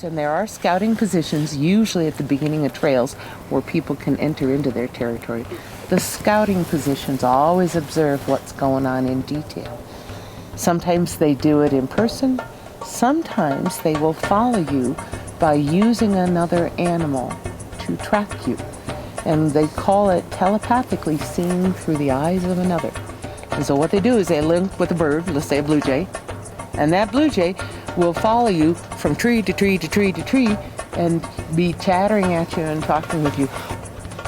And there are scouting positions, usually at the beginning of trails, where people can enter into their territory. The scouting positions always observe what's going on in detail. Sometimes they do it in person. Sometimes they will follow you by using another animal to track you. And they call it telepathically seeing through the eyes of another. And so what they do is they link with a bird, let's say a blue jay, and that blue jay will follow you from tree to tree to tree to tree and be chattering at you and talking with you.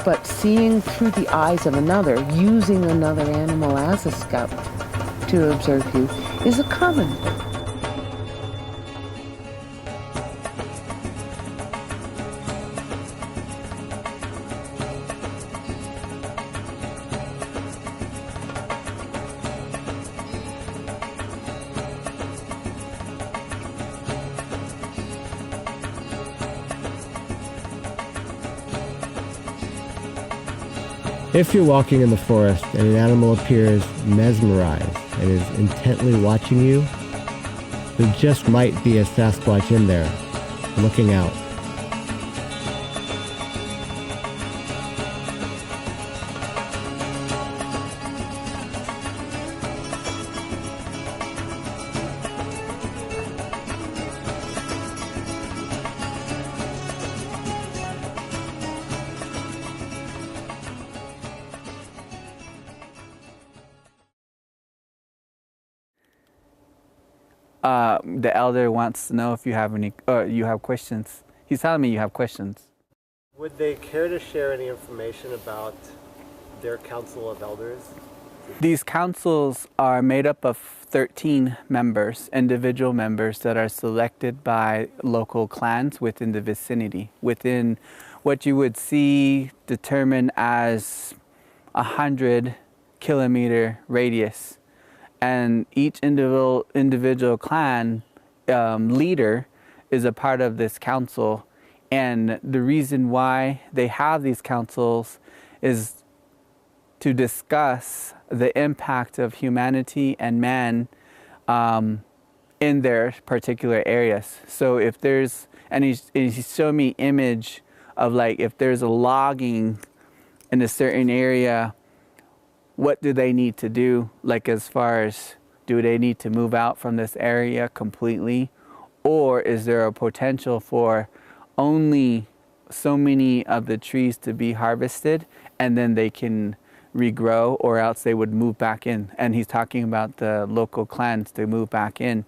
But seeing through the eyes of another, using another animal as a scout to observe you, is a common thing. If you're walking in the forest and an animal appears mesmerized and is intently watching you, there just might be a Sasquatch in there, looking out. The elder wants to know if you have any, you have questions. He's telling me you have questions. Would they care to share any information about their council of elders? These councils are made up of 13 members, individual members that are selected by local clans within the vicinity, within what you would see determined as 100-kilometer radius. And each individual clan leader is a part of this council. And the reason why they have these councils is to discuss the impact of humanity and man in their particular areas. So if there's, and he showed me image of like if there's a logging in a certain area, what do they need to do? Like as far as, do they need to move out from this area completely? Or is there a potential for only so many of the trees to be harvested and then they can regrow, or else they would move back in? And he's talking about the local clans to move back in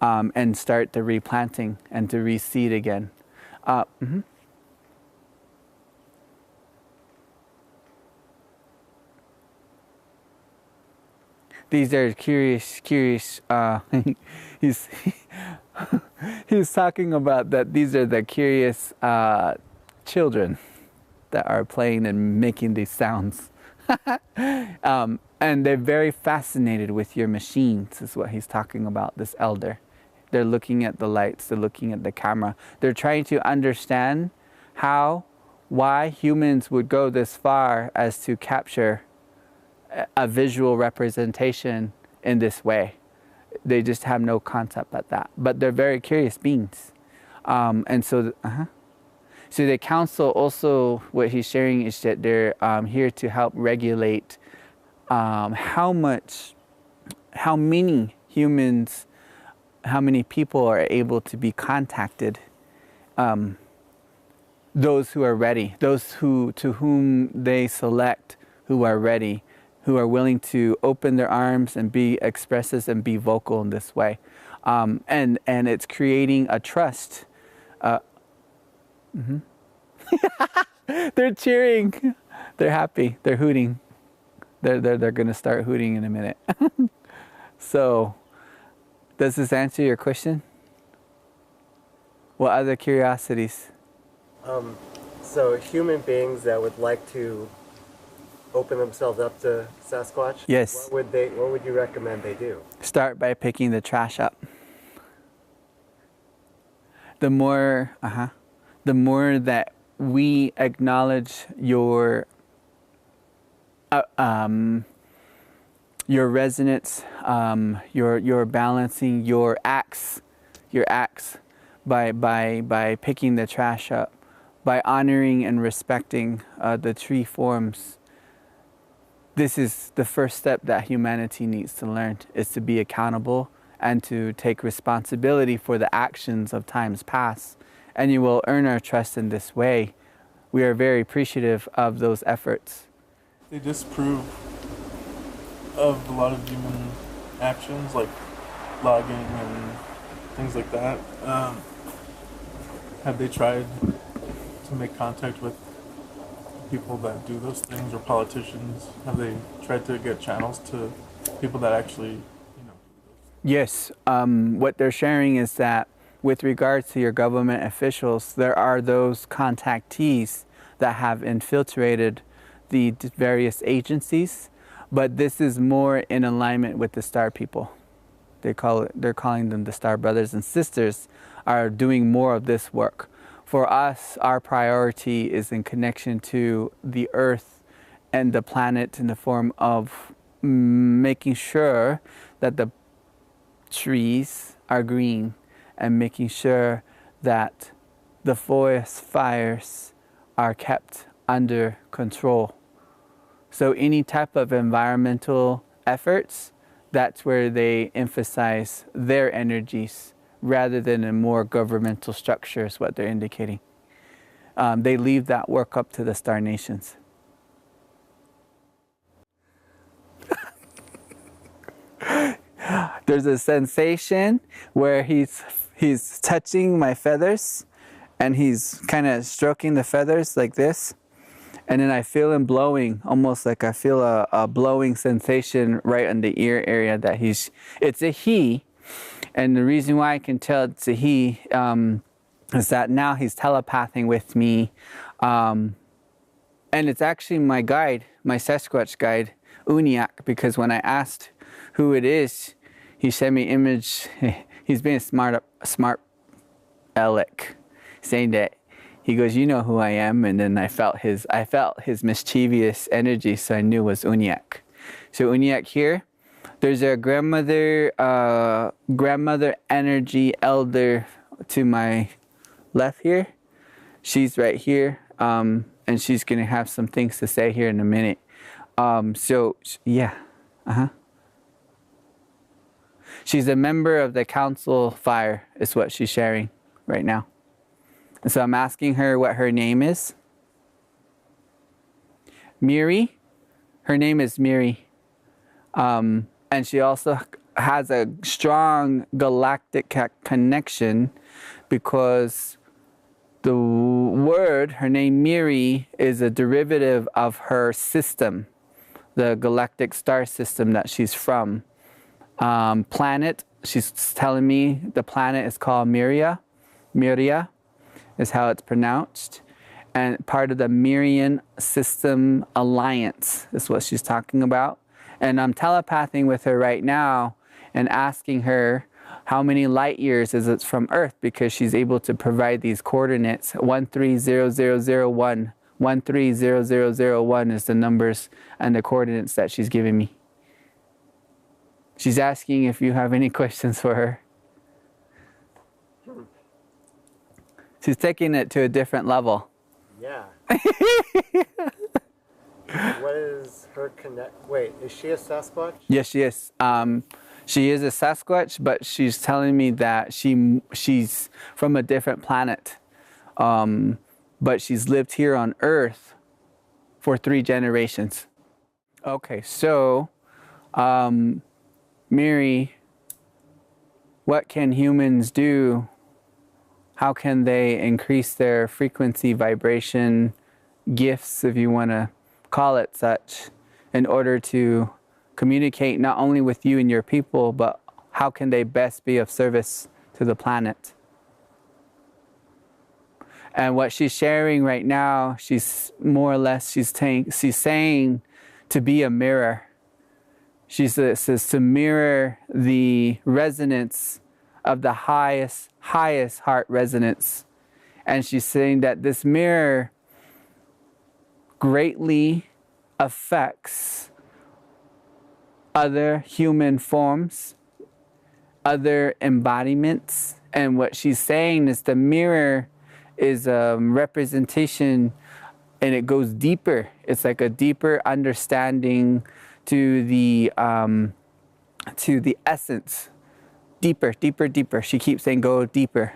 and start the replanting and to reseed again. These are curious, he's talking about that these are the curious children that are playing and making these sounds. And they're very fascinated with your machines, is what he's talking about, this elder. They're looking at the lights, they're looking at the camera. They're trying to understand why humans would go this far as to capture a visual representation in this way. They just have no concept at that. But they're very curious beings. And so, so the council also, what he's sharing is that they're here to help regulate how many humans, how many people are able to be contacted. Those who are ready, those to whom they select, who are ready, who are willing to open their arms and be expressive and be vocal in this way. And it's creating a trust. They're cheering. They're happy. They're hooting. They're going to start hooting in a minute. So, does this answer your question? What other curiosities? So human beings that would like to open themselves up to Sasquatch? Yes. What would you recommend they do? Start by picking the trash up. The more that we acknowledge your resonance, your balancing, your acts, by picking the trash up, by honoring and respecting the tree forms. This is the first step that humanity needs to learn, is to be accountable and to take responsibility for the actions of times past. And you will earn our trust in this way. We are very appreciative of those efforts. They disapprove of a lot of human actions, like logging and things like that. Have they tried to make contact with people that do those things, or politicians? Have they tried to get channels to people that actually, do those? Yes, what they're sharing is that with regards to your government officials, there are those contactees that have infiltrated the various agencies, but this is more in alignment with the star people. They're calling them the star brothers and sisters, are doing more of this work. For us, our priority is in connection to the earth and the planet in the form of making sure that the trees are green and making sure that the forest fires are kept under control. So any type of environmental efforts, that's where they emphasize their energies rather than a more governmental structure is what they're indicating. They leave that work up to the star nations. There's a sensation where he's touching my feathers and he's kind of stroking the feathers like this. And then I feel him blowing, almost like I feel a blowing sensation right on the ear area that it's a he. And the reason why I can tell it's a he is that now he's telepathing with me. And it's actually my guide, my Sasquatch guide, Uniak, because when I asked who it is, he sent me image. He's being smart aleck, saying that he goes, "You know who I am," and then I felt his mischievous energy, so I knew it was Uniak. So Uniak here, there's a grandmother energy elder to my left here. She's right here, and she's gonna have some things to say here in a minute. So yeah, she's a member of the Council Fire, is what she's sharing right now. And so I'm asking her what her name is. Miri. Her name is Miri. And she also has a strong galactic connection because the word, her name Miri, is a derivative of her system, the galactic star system that she's from. Planet, she's telling me the planet is called Miria. Miria is how it's pronounced. And part of the Mirian System Alliance is what she's talking about. And I'm telepathing with her right now and asking her how many light years is it from Earth, because she's able to provide these coordinates. 130001. 130001 is the numbers and the coordinates that she's giving me. She's asking if you have any questions for her. She's taking it to a different level. Yeah. What is her connect? Wait, is she a Sasquatch? Yes, she is. She is a Sasquatch, but she's telling me that she's from a different planet. But she's lived here on Earth for 3 generations. Okay, so, Miri, what can humans do? How can they increase their frequency, vibration, gifts, if you want to call it such, in order to communicate not only with you and your people, but how can they best be of service to the planet? And what she's sharing right now, she's more or less, she's saying to be a mirror. She says to mirror the resonance of the highest heart resonance. And she's saying that this mirror greatly affects other human forms, other embodiments And what she's saying is the mirror is a representation, and it goes deeper. It's like a deeper understanding to the essence. Deeper, deeper, deeper. She keeps saying go deeper.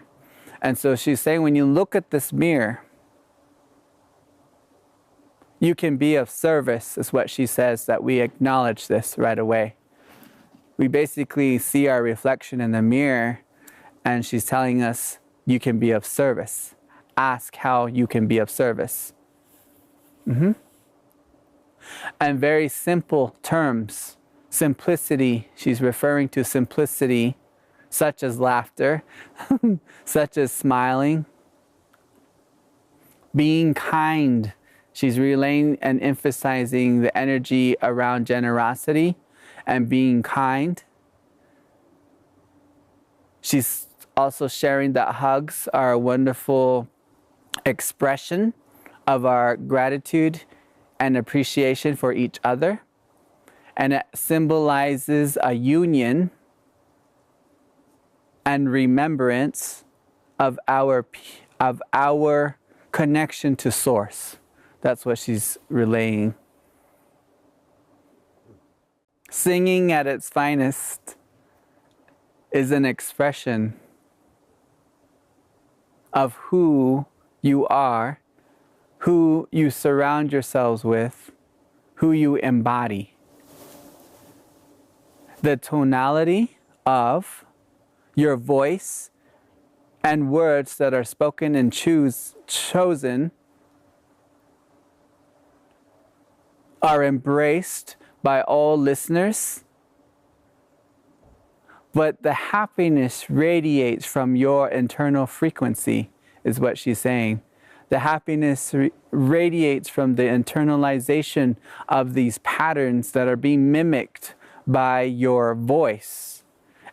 And so she's saying when you look at this mirror, you can be of service, is what she says, that we acknowledge this right away. We basically see our reflection in the mirror, and she's telling us you can be of service. Ask how you can be of service. And very simple terms. Simplicity, she's referring to simplicity, such as laughter, such as smiling. Being kind, she's relaying and emphasizing the energy around generosity and being kind. She's also sharing that hugs are a wonderful expression of our gratitude and appreciation for each other. And it symbolizes a union and remembrance of our connection to Source. That's what she's relaying. Singing at its finest is an expression of who you are, who you surround yourselves with, who you embody. The tonality of your voice and words that are spoken and chosen are embraced by all listeners, but the happiness radiates from your internal frequency, is what she's saying. The happiness radiates from the internalization of these patterns that are being mimicked by your voice.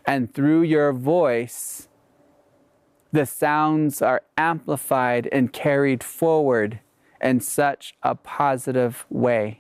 And through your voice, the sounds are amplified and carried forward in such a positive way.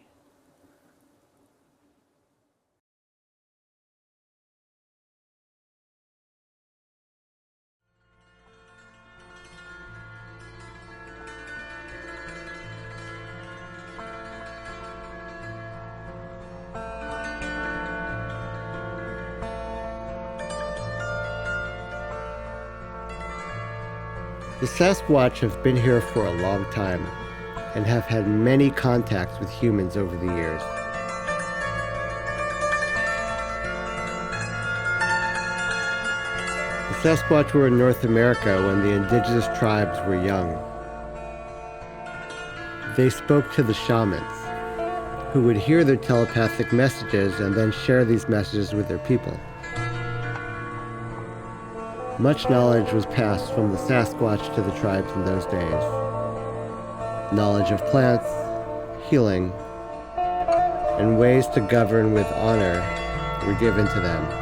The Sasquatch have been here for a long time and have had many contacts with humans over the years. The Sasquatch were in North America when the indigenous tribes were young. They spoke to the shamans, who would hear their telepathic messages and then share these messages with their people. Much knowledge was passed from the Sasquatch to the tribes in those days. Knowledge of plants, healing, and ways to govern with honor were given to them.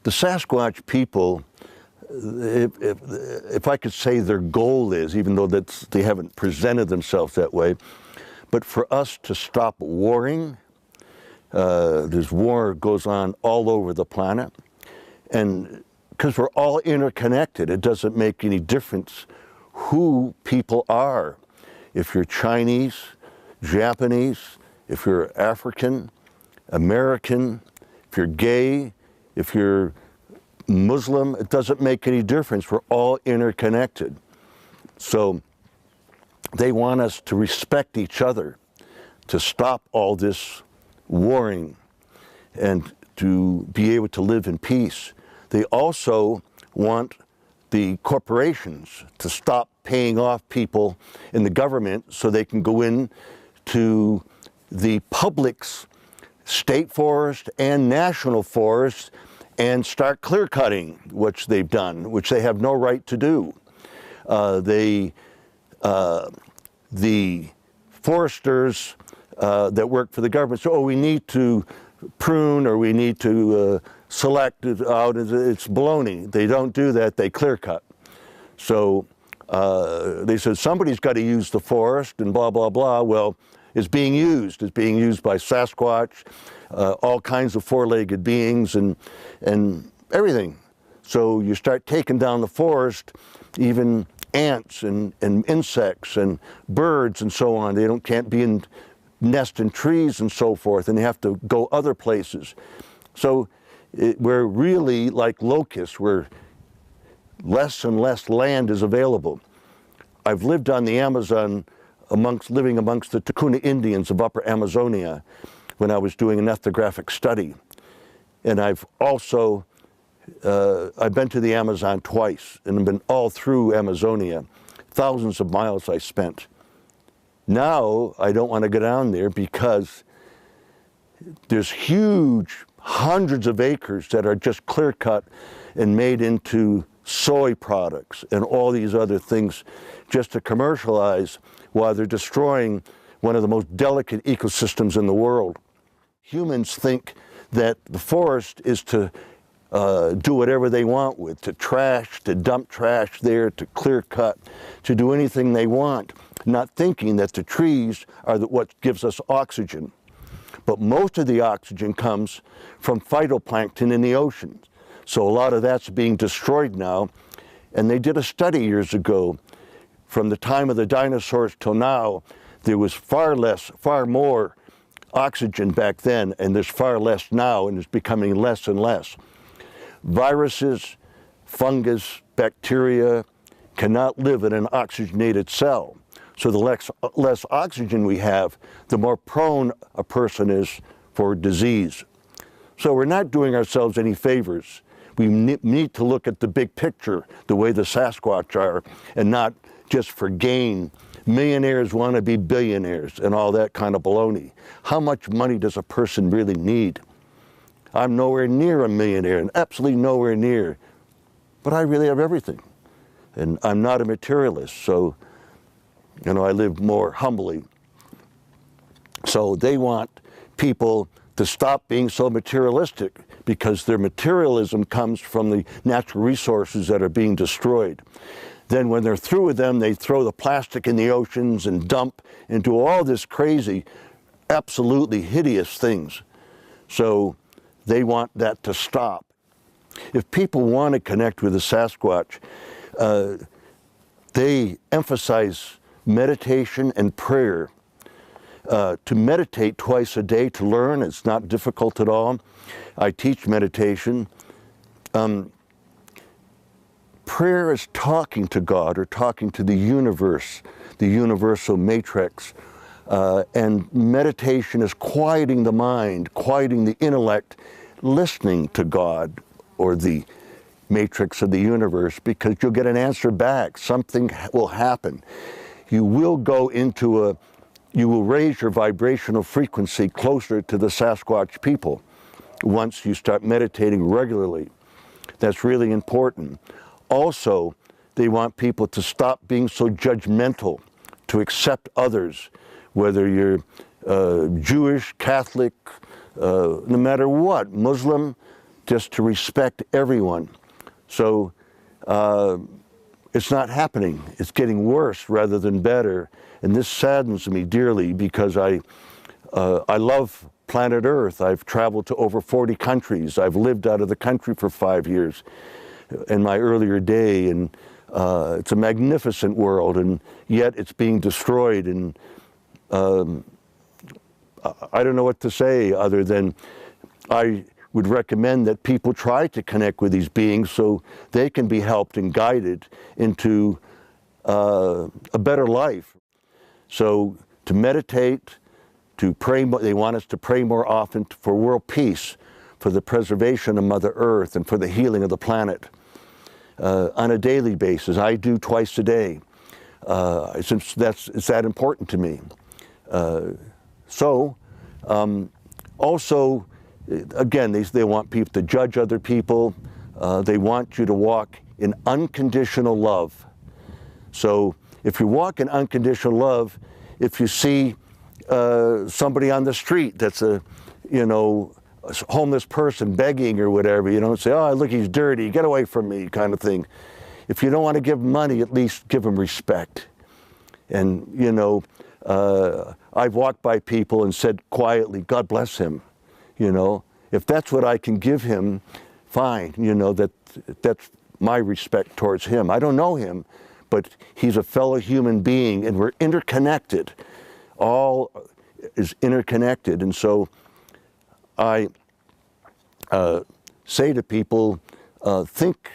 The Sasquatch people, if I could say their goal is, even though they haven't presented themselves that way, but for us to stop warring. This war goes on all over the planet, and because we're all interconnected, it doesn't make any difference who people are. If you're Chinese, Japanese, if you're African, American, if you're gay, if you're Muslim, it doesn't make any difference. We're all interconnected. So they want us to respect each other, to stop all this warring, and to be able to live in peace. They also want the corporations to stop paying off people in the government so they can go in to the public's state forest and national forest and start clear cutting, which they've done, which they have no right to do. The foresters that work for the government say, oh, we need to prune or we need to select it out. It's baloney. They don't do that, they clear cut. So they said somebody's got to use the forest and blah, blah, blah. Well, it's being used. It's being used by Sasquatch, all kinds of four-legged beings and everything. So you start taking down the forest, even ants and insects and birds and so on. They can't be in nest in trees and so forth, and they have to go other places. So we're really like locusts, where less and less land is available. I've lived on the Amazon living amongst the Kewaunee Indians of Upper Amazonia when I was doing an ethnographic study. And I've also, I've been to the Amazon twice and I've been all through Amazonia. Thousands of miles I spent. Now I don't want to go down there because there's huge, hundreds of acres that are just clear cut and made into soy products and all these other things just to commercialize while they're destroying one of the most delicate ecosystems in the world. Humans think that the forest is to do whatever they want with, to trash, to dump trash there, to clear cut, to do anything they want, not thinking that the trees are what gives us oxygen. But most of the oxygen comes from phytoplankton in the ocean. So a lot of that's being destroyed now. And they did a study years ago. From the time of the dinosaurs till now, there was far more oxygen back then, and there's far less now, and it's becoming less and less. Viruses, fungus, bacteria cannot live in an oxygenated cell. So the less oxygen we have, the more prone a person is for disease. So we're not doing ourselves any favors. We need to look at the big picture, the way the Sasquatch are, and not just for gain. Millionaires want to be billionaires and all that kind of baloney. How much money does a person really need? I'm nowhere near a millionaire, and absolutely nowhere near, but I really have everything. And I'm not a materialist, so, you know, I live more humbly. So they want people to stop being so materialistic, because their materialism comes from the natural resources that are being destroyed. Then when they're through with them, they throw the plastic in the oceans and dump and do all this crazy, absolutely hideous things. So they want that to stop. If people want to connect with the Sasquatch, they emphasize meditation and prayer. To meditate twice a day, to learn, it's not difficult at all. I teach meditation. Prayer is talking to God or talking to the universe, the universal matrix. And meditation is quieting the mind, quieting the intellect, listening to God or the matrix of the universe, because you'll get an answer back. Something will happen. You will go into you will raise your vibrational frequency closer to the Sasquatch people once you start meditating regularly. That's really important. Also, they want people to stop being so judgmental, to accept others, whether you're Jewish, Catholic, no matter what, Muslim, just to respect everyone. So it's not happening. It's getting worse rather than better. And this saddens me dearly, because I love planet Earth. I've traveled to over 40 countries. I've lived out of the country for 5 years in my earlier day, and it's a magnificent world, and yet it's being destroyed. And I don't know what to say other than I would recommend that people try to connect with these beings so they can be helped and guided into a better life. So to meditate, to pray, they want us to pray more often for world peace, for the preservation of Mother Earth, and for the healing of the planet on a daily basis. I do twice a day, since it's that important to me. Also, again, they want people to judge other people. They want you to walk in unconditional love. So if you walk in unconditional love, if you see somebody on the street that's a homeless person begging or whatever, you don't say, oh, look, he's dirty, get away from me, kind of thing. If you don't want to give money, at least give them respect. And, I've walked by people and said quietly, God bless him. If that's what I can give him, fine. That's my respect towards him. I don't know him, but he's a fellow human being, and we're interconnected. All is interconnected. And so I say to people, think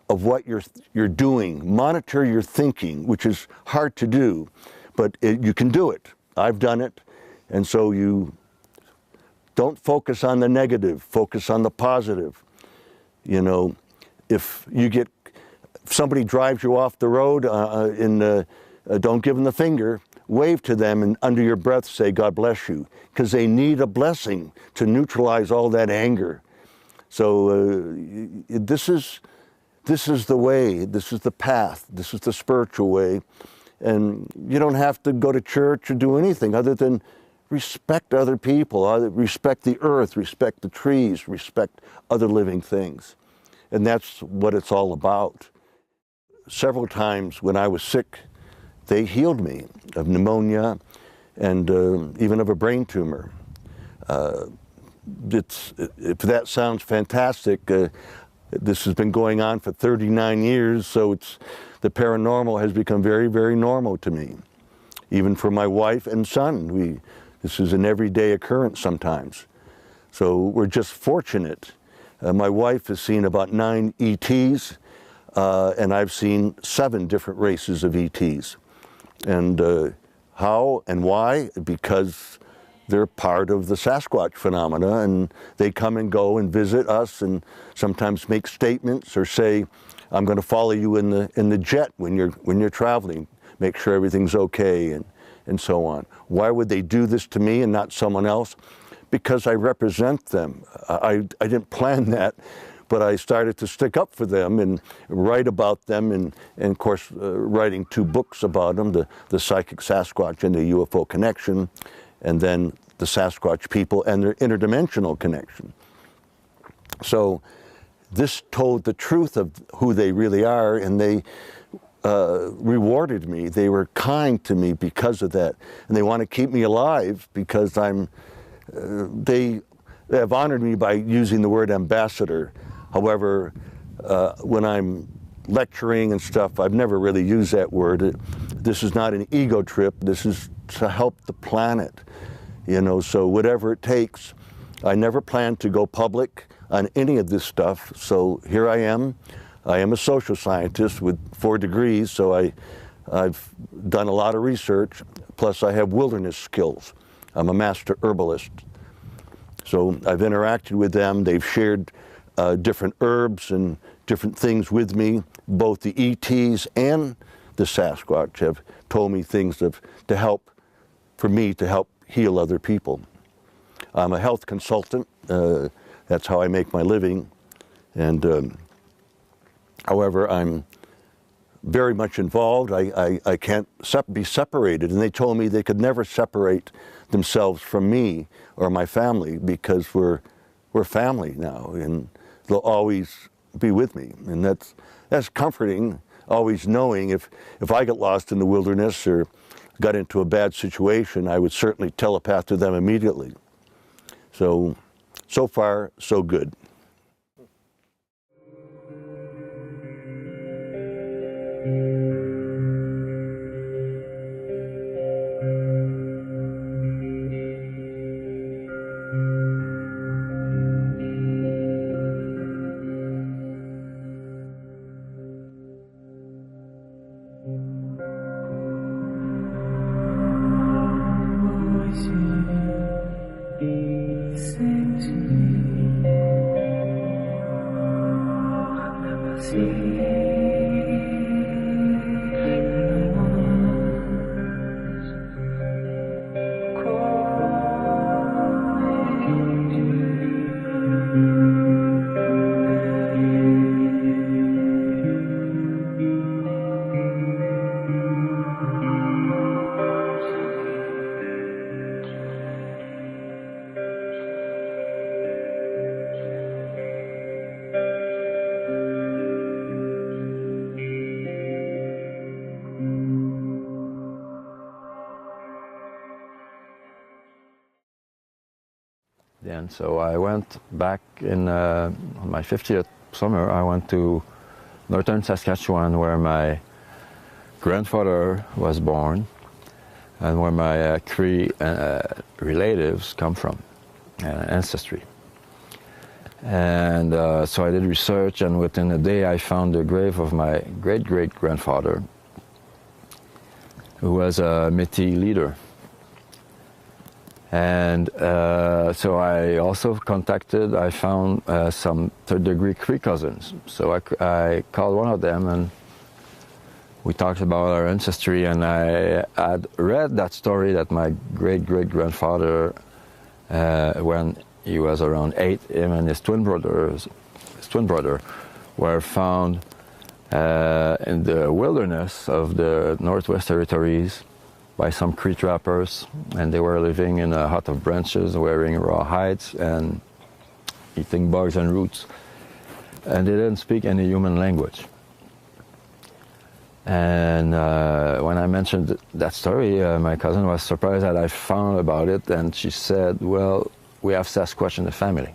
of what you're doing. Monitor your thinking, which is hard to do, but you can do it. I've done it. And so you don't focus on the negative, focus on the positive. If somebody drives you off the road, don't give them the finger, wave to them, and under your breath say, God bless you, because they need a blessing to neutralize all that anger. So this is the way, this is the path, this is the spiritual way. And you don't have to go to church or do anything other than respect other people, respect the earth, respect the trees, respect other living things. And that's what it's all about. Several times when I was sick, they healed me of pneumonia and even of a brain tumor. If that sounds fantastic, this has been going on for 39 years, so the paranormal has become very, very normal to me. Even for my wife and son, we This is an everyday occurrence sometimes. So we're just fortunate. My wife has seen about 9 ETs, and I've seen 7 different races of ETs. And how and why? Because they're part of the Sasquatch phenomena, and they come and go and visit us, and sometimes make statements or say, "I'm going to follow you in the jet when you're traveling. Make sure everything's okay," and so on. Why would they do this to me and not someone else? Because I represent them. I didn't plan that, but I started to stick up for them and write about them, and of course writing 2 books about them, the Psychic Sasquatch and the UFO Connection, and then the Sasquatch people and their interdimensional connection. So this told the truth of who they really are, and they rewarded me. They were kind to me because of that, and they want to keep me alive because they have honored me by using the word ambassador. However, when I'm lecturing and stuff, I've never really used that word. This is not an ego trip. This is to help the planet, you know, so whatever it takes. I never planned to go public on any of this stuff, so here I am. I am a social scientist with 4 degrees, so I've done a lot of research, plus I have wilderness skills. I'm a master herbalist. So I've interacted with them. They've shared different herbs and different things with me. Both the ETs and the Sasquatch have told me things to help, for me to help heal other people. I'm a health consultant. That's how I make my living. And however, I'm very much involved. I can't be separated. And they told me they could never separate themselves from me or my family, because we're family now, and they'll always be with me. And that's comforting, always knowing if I get lost in the wilderness or got into a bad situation, I would certainly telepath to them immediately. So far, so good. And so I went back on my 50th summer. I went to northern Saskatchewan, where my grandfather was born and where my Cree relatives come from, ancestry. And so I did research, and within a day I found the grave of my great-great-grandfather, who was a Métis leader. And so I also I found some third-degree Cree cousins. So I called one of them, and we talked about our ancestry, and I had read that story that my great-great-grandfather, when he was around 8, him and his twin brother, were found in the wilderness of the Northwest Territories by some Cree trappers, and they were living in a hut of branches, wearing raw hides and eating bugs and roots, and they didn't speak any human language. And when I mentioned that story, my cousin was surprised that I found about it, and she said, "Well, we have Sasquatch in the family."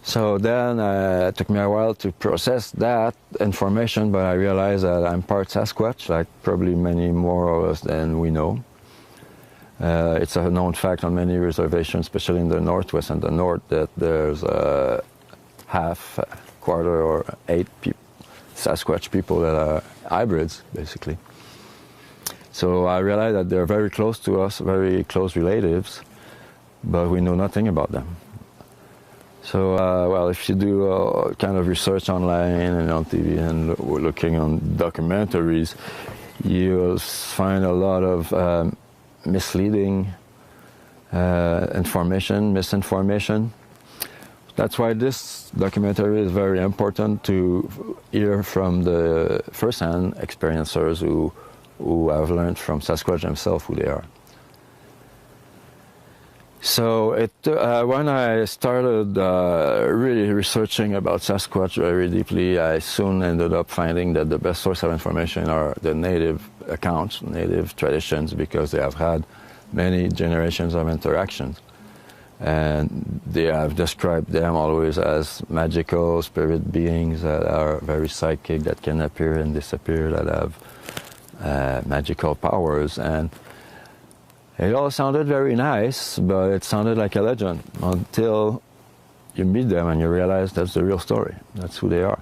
So then it took me a while to process that information, but I realized that I'm part Sasquatch, like probably many more of us than we know. It's a known fact on many reservations, especially in the northwest and the north, that there's a half, quarter, or 8 Sasquatch people that are hybrids, basically. So I realized that they're very close to us, very close relatives, but we know nothing about them. So, well, if you do kind of research online and on TV and looking on documentaries, you'll find a lot of misleading misinformation. That's why this documentary is very important, to hear from the first-hand experiencers who have learned from Sasquatch themselves who they are. So when I started really researching about Sasquatch very deeply, I soon ended up finding that the best source of information are the native accounts, native traditions, because they have had many generations of interactions. And they have described them always as magical spirit beings that are very psychic, that can appear and disappear, that have magical powers. And it all sounded very nice, but it sounded like a legend until you meet them and you realize that's the real story. That's who they are.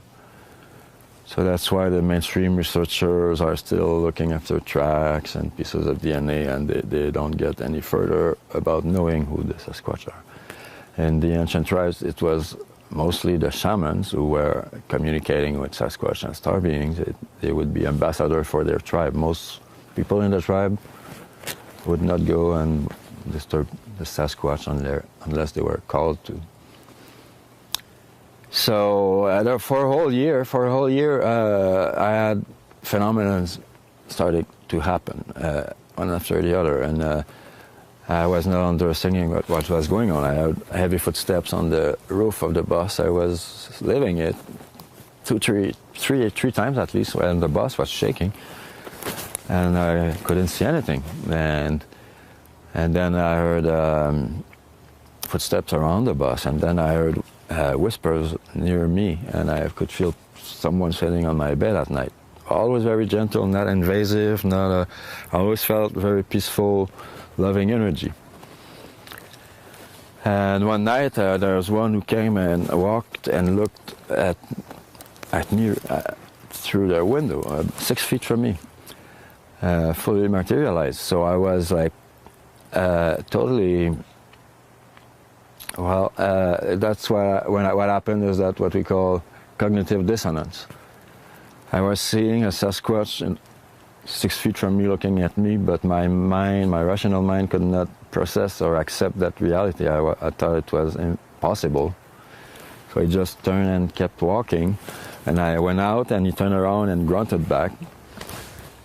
So that's why the mainstream researchers are still looking after tracks and pieces of DNA, and they don't get any further about knowing who the Sasquatch are. In the ancient tribes, it was mostly the shamans who were communicating with Sasquatch and star beings. They would be ambassadors for their tribe. Most people in the tribe would not go and disturb the Sasquatch unless they were called to. So for a whole year, I had phenomena started to happen, one after the other, and I was not understanding what was going on. I had heavy footsteps on the roof of the bus. I was living it three times at least when the bus was shaking, and I couldn't see anything. And then I heard footsteps around the bus, and then I heard whispers near me, and I could feel someone sitting on my bed at night. Always very gentle, not invasive, I always felt very peaceful, loving energy. And one night there was one who came and walked and looked at me through the window, 6 feet from me, fully materialized. So I was like totally. Well, that's what happened is that what we call cognitive dissonance. I was seeing a Sasquatch 6 feet from me looking at me, but my rational mind could not process or accept that reality. I thought it was impossible. So he just turned and kept walking, and I went out and he turned around and grunted back.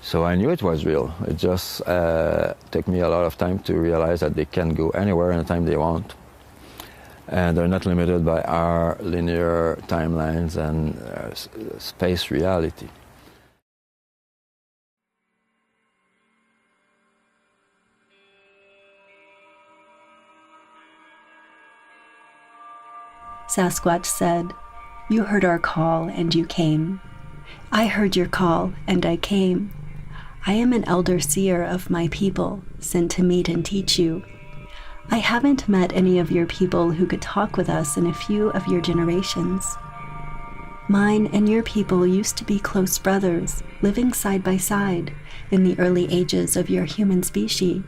So I knew it was real. It just took me a lot of time to realize that they can go anywhere anytime they want. And they're not limited by our linear timelines and space reality. Sasquatch said, "You heard our call and you came. I heard your call and I came. I am an elder seer of my people, sent to meet and teach you. I haven't met any of your people who could talk with us in a few of your generations. Mine and your people used to be close brothers, living side by side in the early ages of your human species,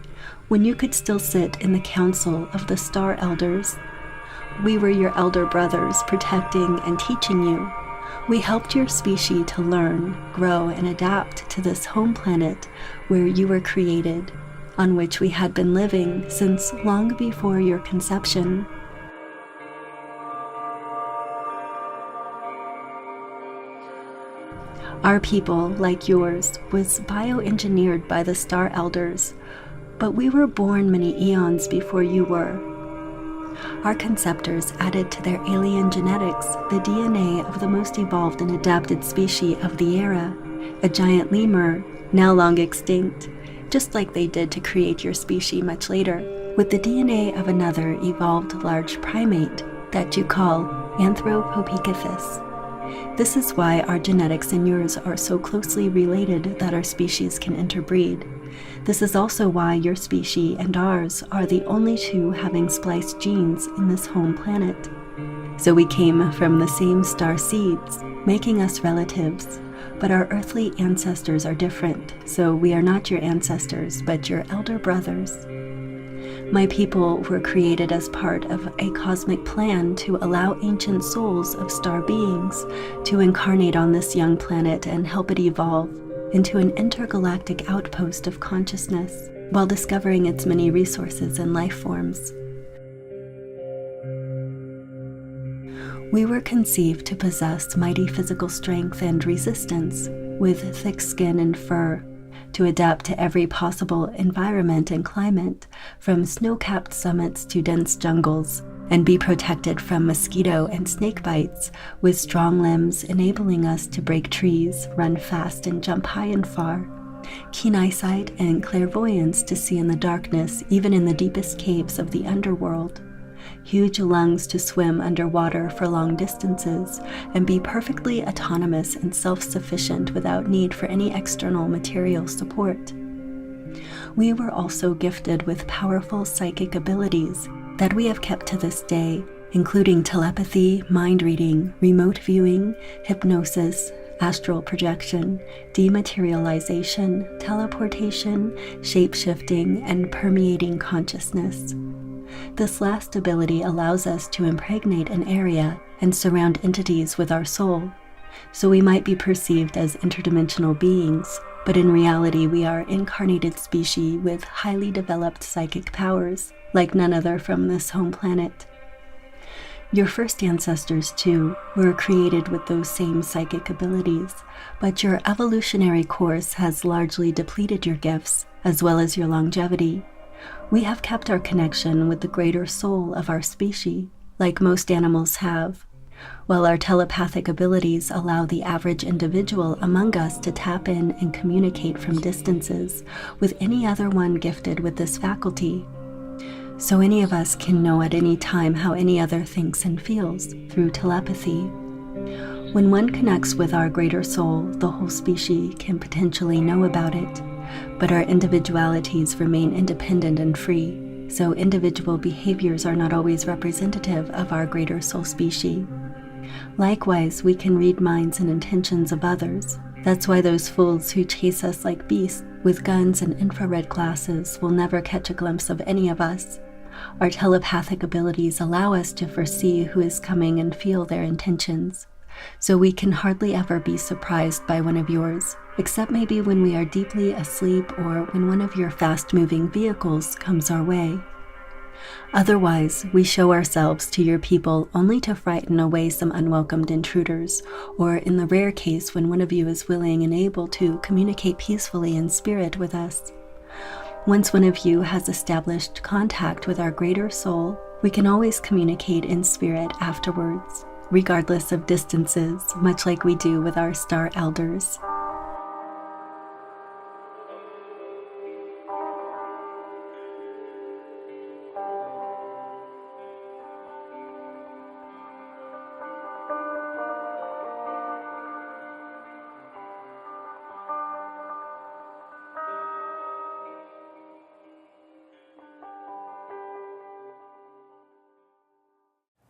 when you could still sit in the council of the star elders. We were your elder brothers, protecting and teaching you. We helped your species to learn, grow, and adapt to this home planet where you were created, on which we had been living since long before your conception. Our people, like yours, was bioengineered by the Star Elders, but we were born many eons before you were. Our conceptors added to their alien genetics the DNA of the most evolved and adapted species of the era, a giant lemur, now long extinct, just like they did to create your species much later, with the DNA of another evolved large primate that you call Anthropopithecus. This is why our genetics and yours are so closely related that our species can interbreed. This is also why your species and ours are the only two having spliced genes in this home planet. So we came from the same star seeds, making us relatives, but our earthly ancestors are different, so we are not your ancestors, but your elder brothers. My people were created as part of a cosmic plan to allow ancient souls of star beings to incarnate on this young planet and help it evolve into an intergalactic outpost of consciousness while discovering its many resources and life forms. We were conceived to possess mighty physical strength and resistance, with thick skin and fur, to adapt to every possible environment and climate, from snow-capped summits to dense jungles, and be protected from mosquito and snake bites, with strong limbs enabling us to break trees, run fast, and jump high and far. Keen eyesight and clairvoyance to see in the darkness, even in the deepest caves of the underworld. Huge lungs to swim underwater for long distances and be perfectly autonomous and self-sufficient without need for any external material support. We were also gifted with powerful psychic abilities that we have kept to this day, including telepathy, mind reading, remote viewing, hypnosis, astral projection, dematerialization, teleportation, shape-shifting, and permeating consciousness. This last ability allows us to impregnate an area and surround entities with our soul, so we might be perceived as interdimensional beings, but in reality we are incarnated species with highly developed psychic powers, like none other from this home planet. Your first ancestors, too, were created with those same psychic abilities, but your evolutionary course has largely depleted your gifts, as well as your longevity. We have kept our connection with the greater soul of our species, like most animals have, while our telepathic abilities allow the average individual among us to tap in and communicate from distances with any other one gifted with this faculty. So any of us can know at any time how any other thinks and feels through telepathy. When one connects with our greater soul, the whole species can potentially know about it, but our individualities remain independent and free, so individual behaviors are not always representative of our greater soul species. Likewise, we can read minds and intentions of others. That's why those fools who chase us like beasts with guns and infrared glasses will never catch a glimpse of any of us. Our telepathic abilities allow us to foresee who is coming and feel their intentions, so we can hardly ever be surprised by one of yours, except maybe when we are deeply asleep or when one of your fast-moving vehicles comes our way. Otherwise, we show ourselves to your people only to frighten away some unwelcomed intruders, or in the rare case when one of you is willing and able to communicate peacefully in spirit with us. Once one of you has established contact with our greater soul, we can always communicate in spirit afterwards, regardless of distances, much like we do with our star elders.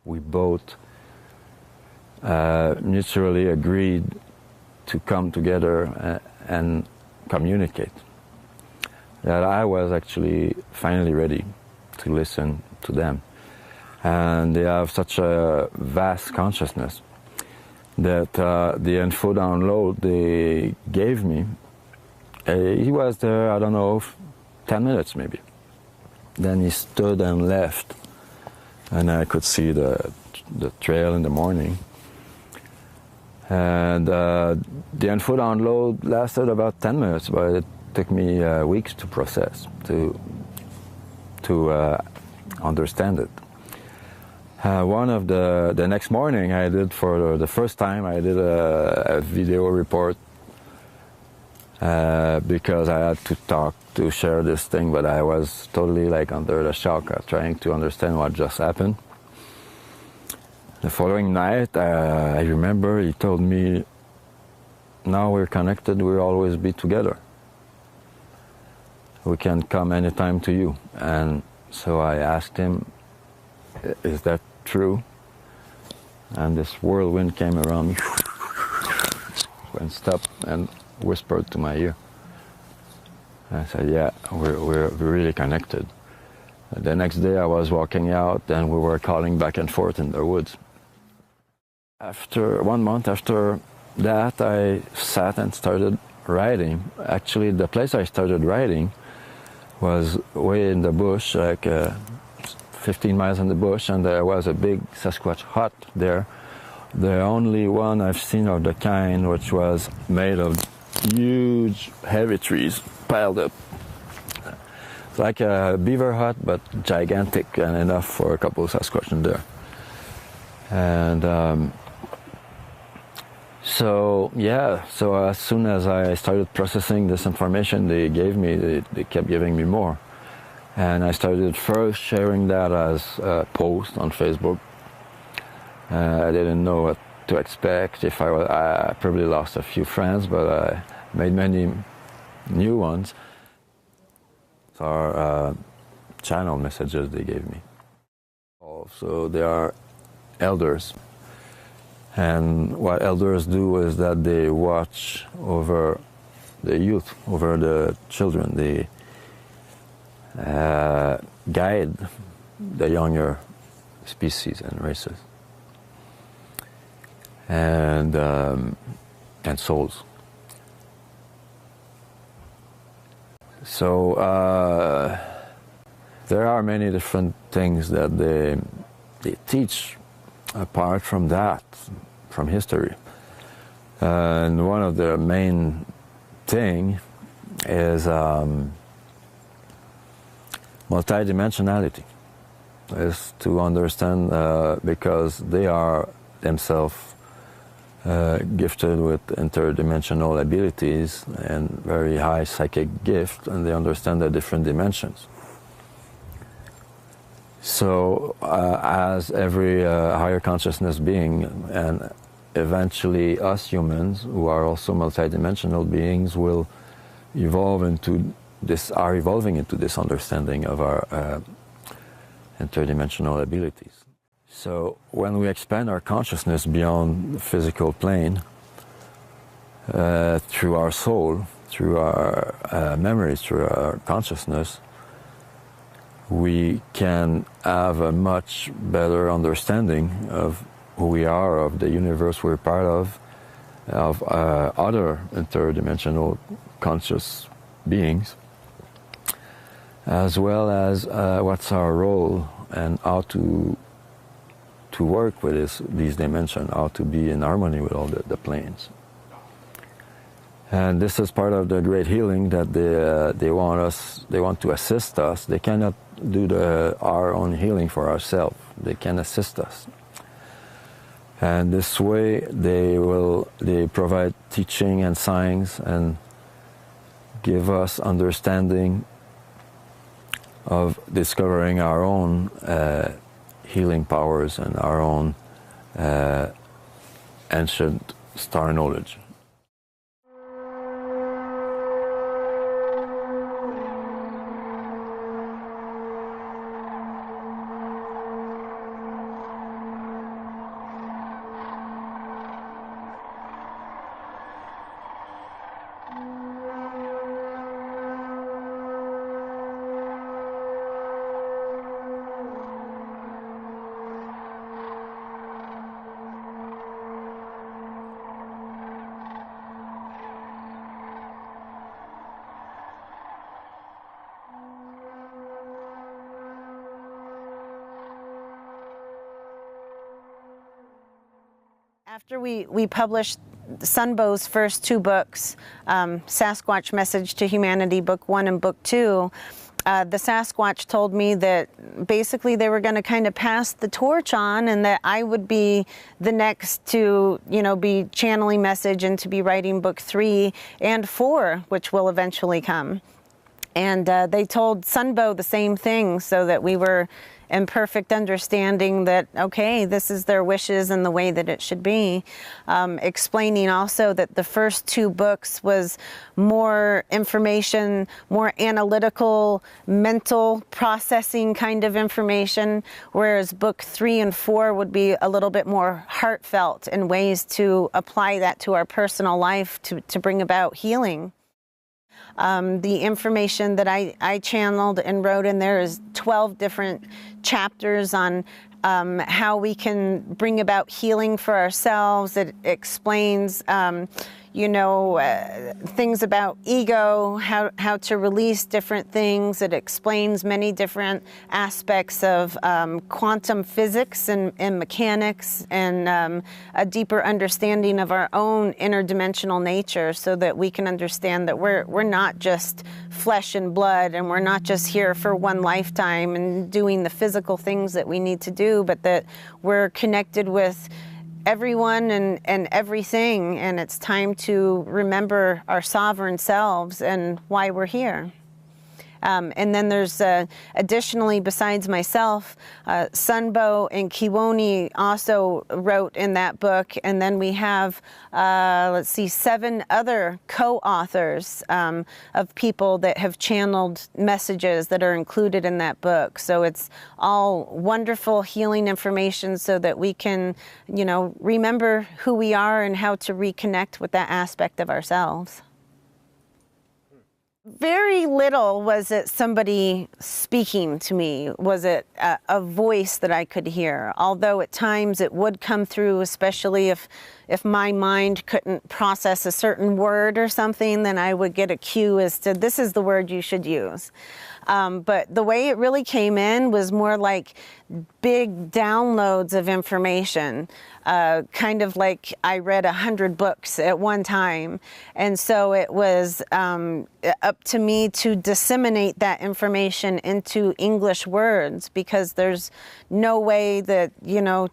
We both mutually agreed to come together and communicate. That I was actually finally ready to listen to them. And they have such a vast consciousness that the info download they gave me, he was there, I don't know, 10 minutes maybe. Then he stood and left. And I could see the trail in the morning. And the info download lasted about 10 minutes, but it took me weeks to process, to understand it. One of the next morning, I did for the first time, I did a video report because I had to talk, to share this thing, but I was totally like under the shock of trying to understand what just happened. The following night, I remember he told me, now we're connected, we'll always be together. we can come anytime to you. And so I asked him, is that true? And this whirlwind came around me, and stopped and whispered to my ear. And I said, yeah, we're really connected. The next day I was walking out and we were calling back and forth in the woods. After 1 month after that, I sat and started writing. Actually, the place I started writing was way in the bush, like 15 miles in the bush, and there was a big Sasquatch hut there. The only one I've seen of the kind, which was made of huge, heavy trees piled up. It's like a beaver hut, but gigantic and enough for a couple of Sasquatch in there. And so as soon as I started processing this information they gave me, they kept giving me more. And I started first sharing that as a post on Facebook. I didn't know what to expect. I probably lost a few friends, but I made many new ones. So our channel messages they gave me. So they are elders. And what elders do is that they watch over the youth, over the children. They guide the younger species and races and souls. So there are many different things that they teach apart from that, from history. And one of the main thing is multidimensionality, is to understand because they are themselves gifted with interdimensional abilities and very high psychic gift, and they understand the different dimensions. So as every higher consciousness being, and eventually us humans who are also multidimensional beings will evolve into this, are evolving into this understanding of our interdimensional abilities. So when we expand our consciousness beyond the physical plane, through our soul, through our memories, through our consciousness, we can have a much better understanding of who we are, of the universe we're part of other interdimensional conscious beings, as well as what's our role and how to work with these dimensions, how to be in harmony with all the planes. And this is part of the great healing that they want to assist us. They cannot do our own healing for ourselves. They can assist us. And this way they provide teaching and signs and give us understanding of discovering our own healing powers and our own ancient star knowledge. After we published Sunbow's first two books, Sasquatch Message to Humanity, Book 1 and Book 2, the Sasquatch told me that basically they were going to kind of pass the torch on, and that I would be the next to, be channeling message and to be writing Book 3 and 4, which will eventually come. And they told Sunbow the same thing, so that we were and perfect understanding that, okay, this is their wishes and the way that it should be. Explaining also that the first 2 books was more information, more analytical, mental processing kind of information, whereas book 3 and 4 would be a little bit more heartfelt and ways to apply that to our personal life to bring about healing. The information that I channeled and wrote in there is 12 different chapters on how we can bring about healing for ourselves. It explains things about ego, how to release different things. It explains many different aspects of quantum physics and mechanics, and a deeper understanding of our own interdimensional nature, so that we can understand that we're not just flesh and blood, and we're not just here for one lifetime and doing the physical things that we need to do, but that we're connected with everyone and everything, and it's time to remember our sovereign selves and why we're here. And then there's additionally, besides myself, Sunbow and Kewaunee also wrote in that book, and then we have 7 other co-authors of people that have channeled messages that are included in that book. So it's all wonderful healing information, so that we can, remember who we are and how to reconnect with that aspect of ourselves. Very little was it somebody speaking to me. Was it a voice that I could hear? Although at times it would come through, especially if my mind couldn't process a certain word or something, then I would get a cue as to, this is the word you should use. But the way it really came in was more like big downloads of information, kind of like I read 100 books at one time. And so it was up to me to disseminate that information into English words, because there's no way that,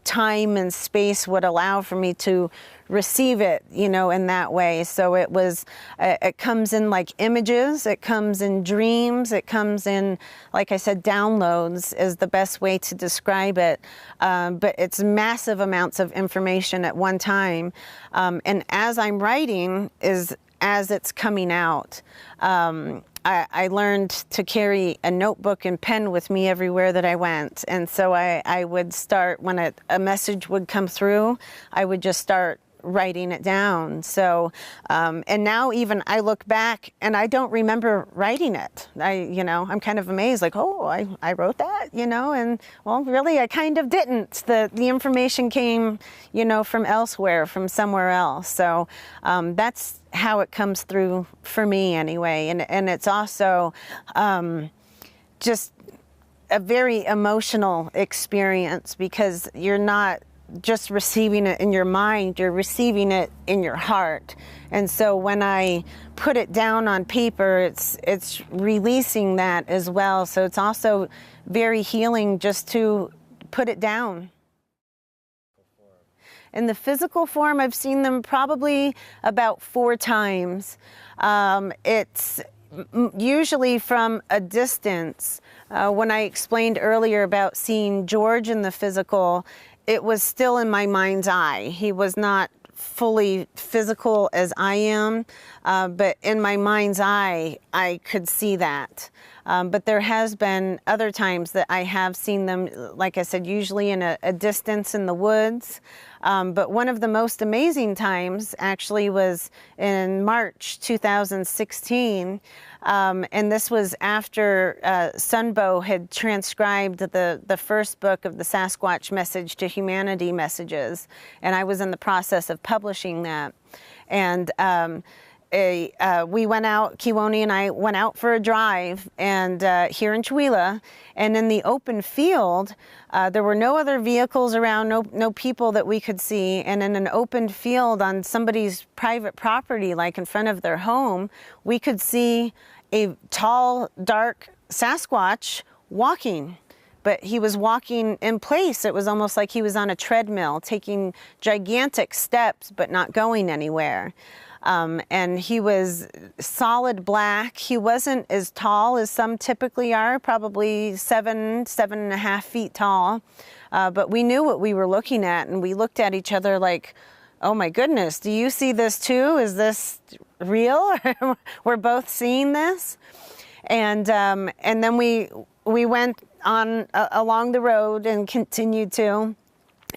time and space would allow for me to receive it, in that way. So it comes in like images, it comes in dreams, it comes in, like I said, downloads is the best way to describe it. But it's massive amounts of information at one time. And as I'm writing as it's coming out. I learned to carry a notebook and pen with me everywhere that I went. And so I would start, when a message would come through, I would just start writing it down. So, and now even I look back and I don't remember writing it. I'm kind of amazed, like, oh, I wrote that, and well, really, I kind of didn't. The information came, from elsewhere, from somewhere else. So that's how it comes through for me anyway. And it's also just a very emotional experience, because you're not just receiving it in your mind, you're receiving it in your heart. And so when I put it down on paper, it's releasing that as well. So it's also very healing just to put it down. In the physical form, I've seen them probably about 4 times. It's usually from a distance. When I explained earlier about seeing George in the physical, it was still in my mind's eye. He was not fully physical as I am, but in my mind's eye, I could see that. But there has been other times that I have seen them, like I said, usually in a distance in the woods. But one of the most amazing times actually was in March 2016. And this was after Sunbow had transcribed the first book of the Sasquatch Message to Humanity messages. And I was in the process of publishing that. And we went out, Kewaunee and I went out for a drive, and here in Chewelah, and in the open field, there were no other vehicles around, no people that we could see, and in an open field on somebody's private property, like in front of their home, we could see a tall, dark Sasquatch walking. But he was walking in place. It was almost like he was on a treadmill, taking gigantic steps, but not going anywhere. And he was solid black. He wasn't as tall as some typically are, probably 7.5 feet tall. But we knew what we were looking at, and we looked at each other like, oh my goodness, do you see this too? Is this real? We're both seeing this. And then we went on along the road and continued to.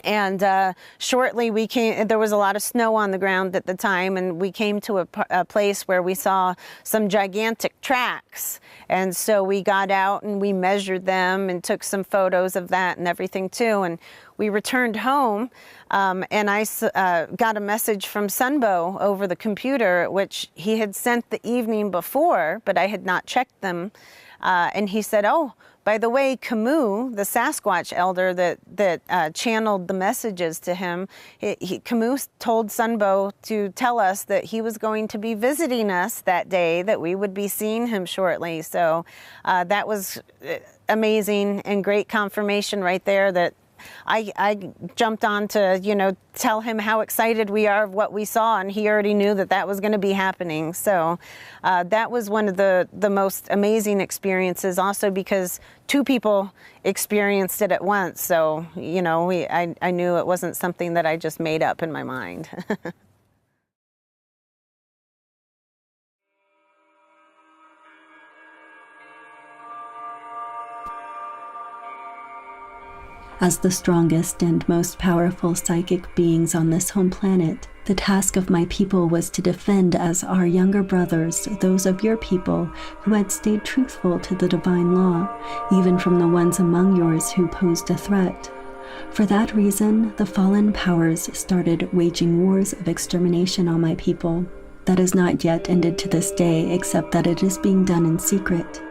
And shortly we came, there was a lot of snow on the ground at the time, and we came to a place where we saw some gigantic tracks. And so we got out and we measured them and took some photos of that and everything too. And we returned home, and I got a message from Sunbow over the computer, which he had sent the evening before, but I had not checked them. And he said, oh, by the way, Camus, the Sasquatch elder that channeled the messages to him, Camus told Sunbow to tell us that he was going to be visiting us that day, that we would be seeing him shortly. So that was amazing and great confirmation right there that I jumped on to, you know, tell him how excited we are of what we saw, and he already knew that that was going to be happening. So that was one of the most amazing experiences, also because two people experienced it at once. So, you know, I knew it wasn't something that I just made up in my mind. As the strongest and most powerful psychic beings on this home planet, the task of my people was to defend as our younger brothers those of your people who had stayed truthful to the divine law, even from the ones among yours who posed a threat. For that reason, the fallen powers started waging wars of extermination on my people. That has not yet ended to this day, except that it is being done in secret.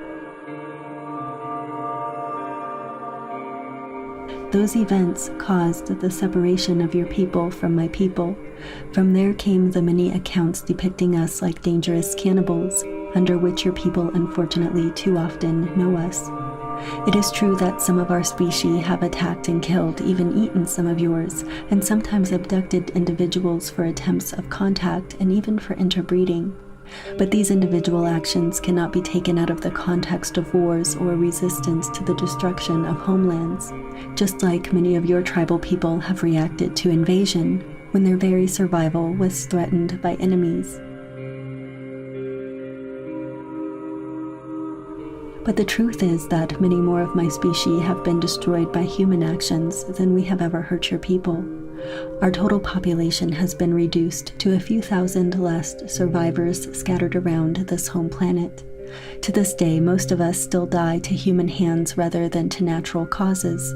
Those events caused the separation of your people from my people. From there came the many accounts depicting us like dangerous cannibals, under which your people unfortunately too often know us. It is true that some of our species have attacked and killed, even eaten some of yours, and sometimes abducted individuals for attempts of contact and even for interbreeding. But these individual actions cannot be taken out of the context of wars or resistance to the destruction of homelands, just like many of your tribal people have reacted to invasion when their very survival was threatened by enemies. But the truth is that many more of my species have been destroyed by human actions than we have ever hurt your people. Our total population has been reduced to a few thousand less survivors scattered around this home planet. To this day, most of us still die to human hands rather than to natural causes.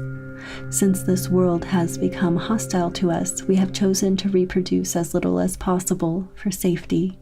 Since this world has become hostile to us, we have chosen to reproduce as little as possible for safety.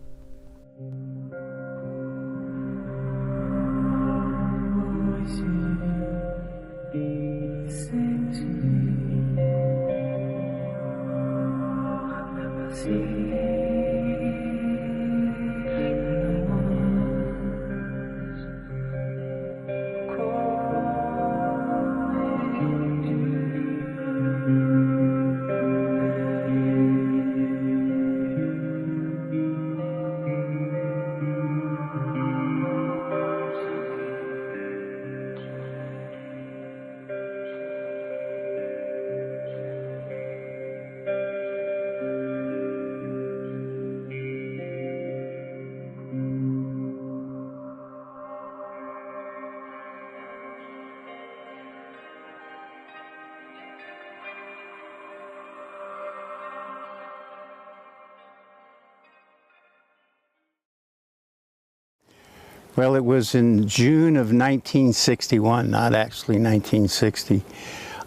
Well, it was in June of 1961, not actually 1960.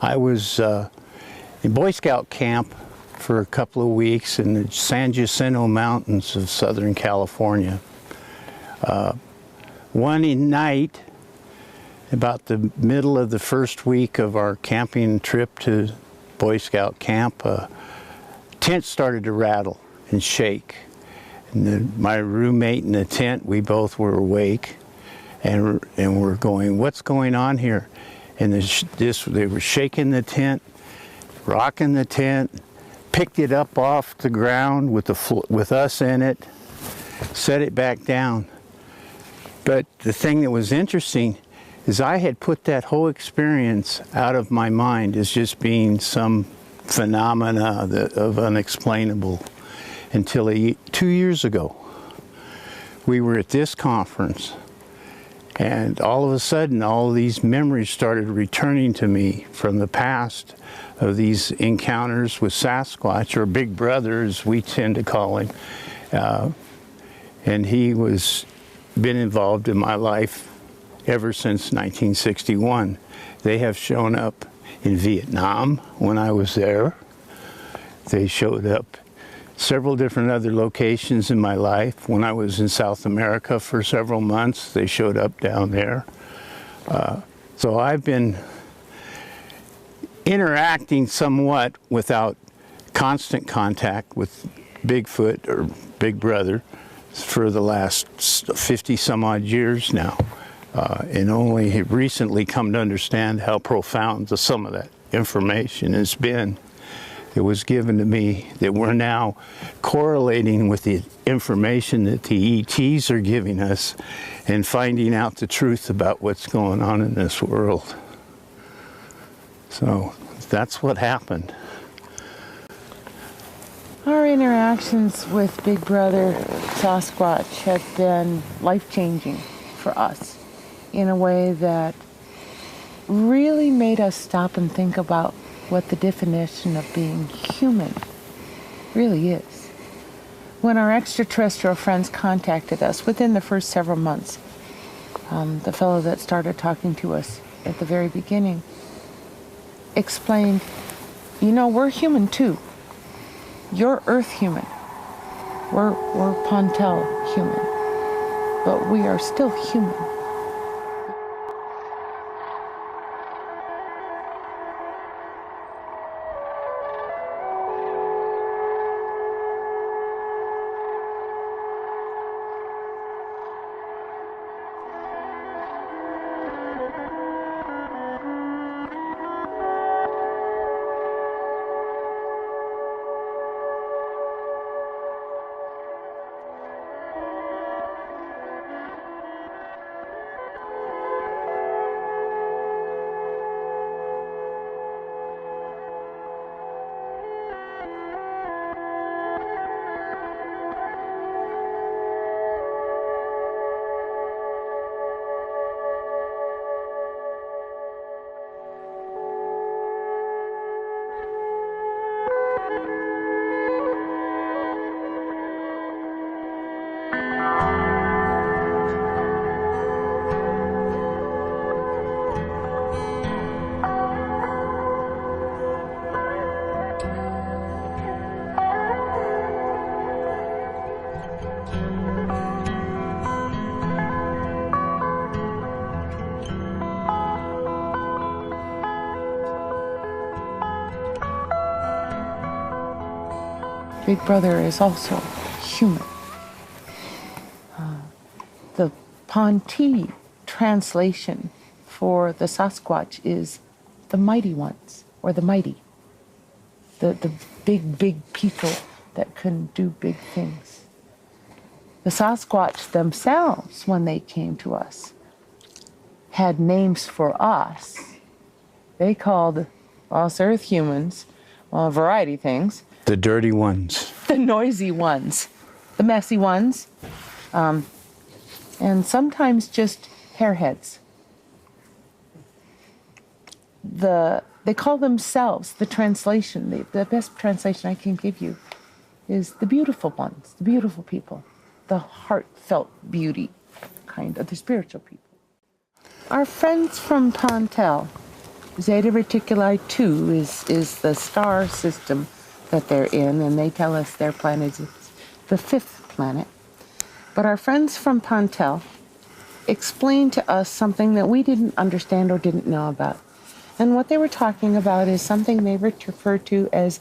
I was in Boy Scout camp for a couple of weeks in the San Jacinto Mountains of Southern California. One night, about the middle of the first week of our camping trip to Boy Scout camp, tent started to rattle and shake. And my roommate in the tent, we both were awake, and we're going, what's going on here? And they were shaking the tent, rocking the tent, picked it up off the ground with us in it, set it back down. But the thing that was interesting is I had put that whole experience out of my mind as just being some phenomena of unexplainable until 2 years ago. We were at this conference, and all of a sudden all of these memories started returning to me from the past of these encounters with Sasquatch, or Big Brother as we tend to call him. And he was been involved in my life ever since 1961. They have shown up in Vietnam when I was there. They showed up several different other locations in my life. When I was in South America for several months, they showed up down there. So I've been interacting somewhat without constant contact with Bigfoot or Big Brother for the last 50 some odd years now, and only have recently come to understand how profound some of that information has been. It was given to me that we're now correlating with the information that the ETs are giving us and finding out the truth about what's going on in this world. So that's what happened. Our interactions with Big Brother Sasquatch have been life-changing for us in a way that really made us stop and think about what the definition of being human really is. When our extraterrestrial friends contacted us within the first several months, the fellow that started talking to us at the very beginning explained, you know, we're human too. You're Earth human. We're Pontel human. But we are still human. Big Brother is also human. The Ponti translation for the Sasquatch is the mighty ones, or the mighty. The big people that can do big things. The Sasquatch themselves, when they came to us, had names for us. They called us Earth humans, well, a variety of things. The dirty ones. The noisy ones. The messy ones. And sometimes just hairheads. They call themselves, the translation, the best translation I can give you is the beautiful ones, the beautiful people, the heartfelt beauty kind of the spiritual people. Our friends from Pontel, Zeta Reticuli 2 is the star system that they're in, and they tell us their planet is the 5th planet. But our friends from Pontel explained to us something that we didn't understand or didn't know about. And what they were talking about is something they refer to as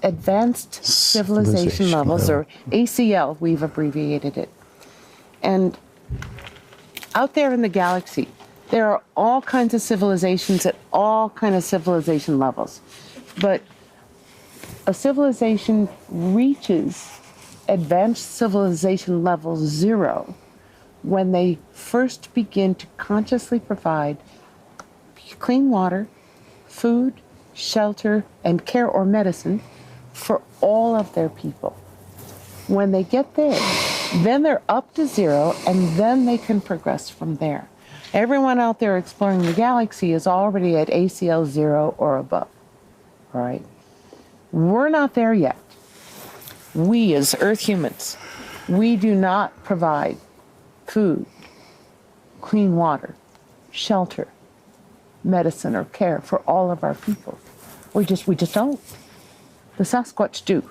advanced civilization levels, or ACL, we've abbreviated it. And out there in the galaxy, there are all kinds of civilizations at all kinds of civilization levels. But a civilization reaches advanced civilization level 0 when they first begin to consciously provide clean water, food, shelter, and care or medicine for all of their people. When they get there, then they're up to 0, and then they can progress from there. Everyone out there exploring the galaxy is already at ACL 0 or above, all right? We're not there yet. We as Earth humans, we do not provide food, clean water, shelter, medicine, or care for all of our people. We just don't. The Sasquatch do.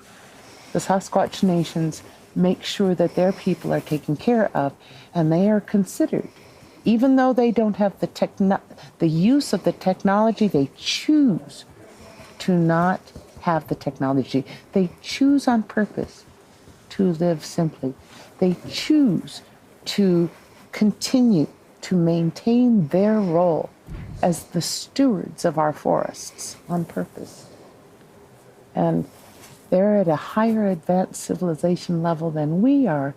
The Sasquatch nations make sure that their people are taken care of, and they are considered. Even though they don't have the use of the technology, they choose to not have the technology. They choose on purpose to live simply. They choose to continue to maintain their role as the stewards of our forests on purpose. And they're at a higher advanced civilization level than we are,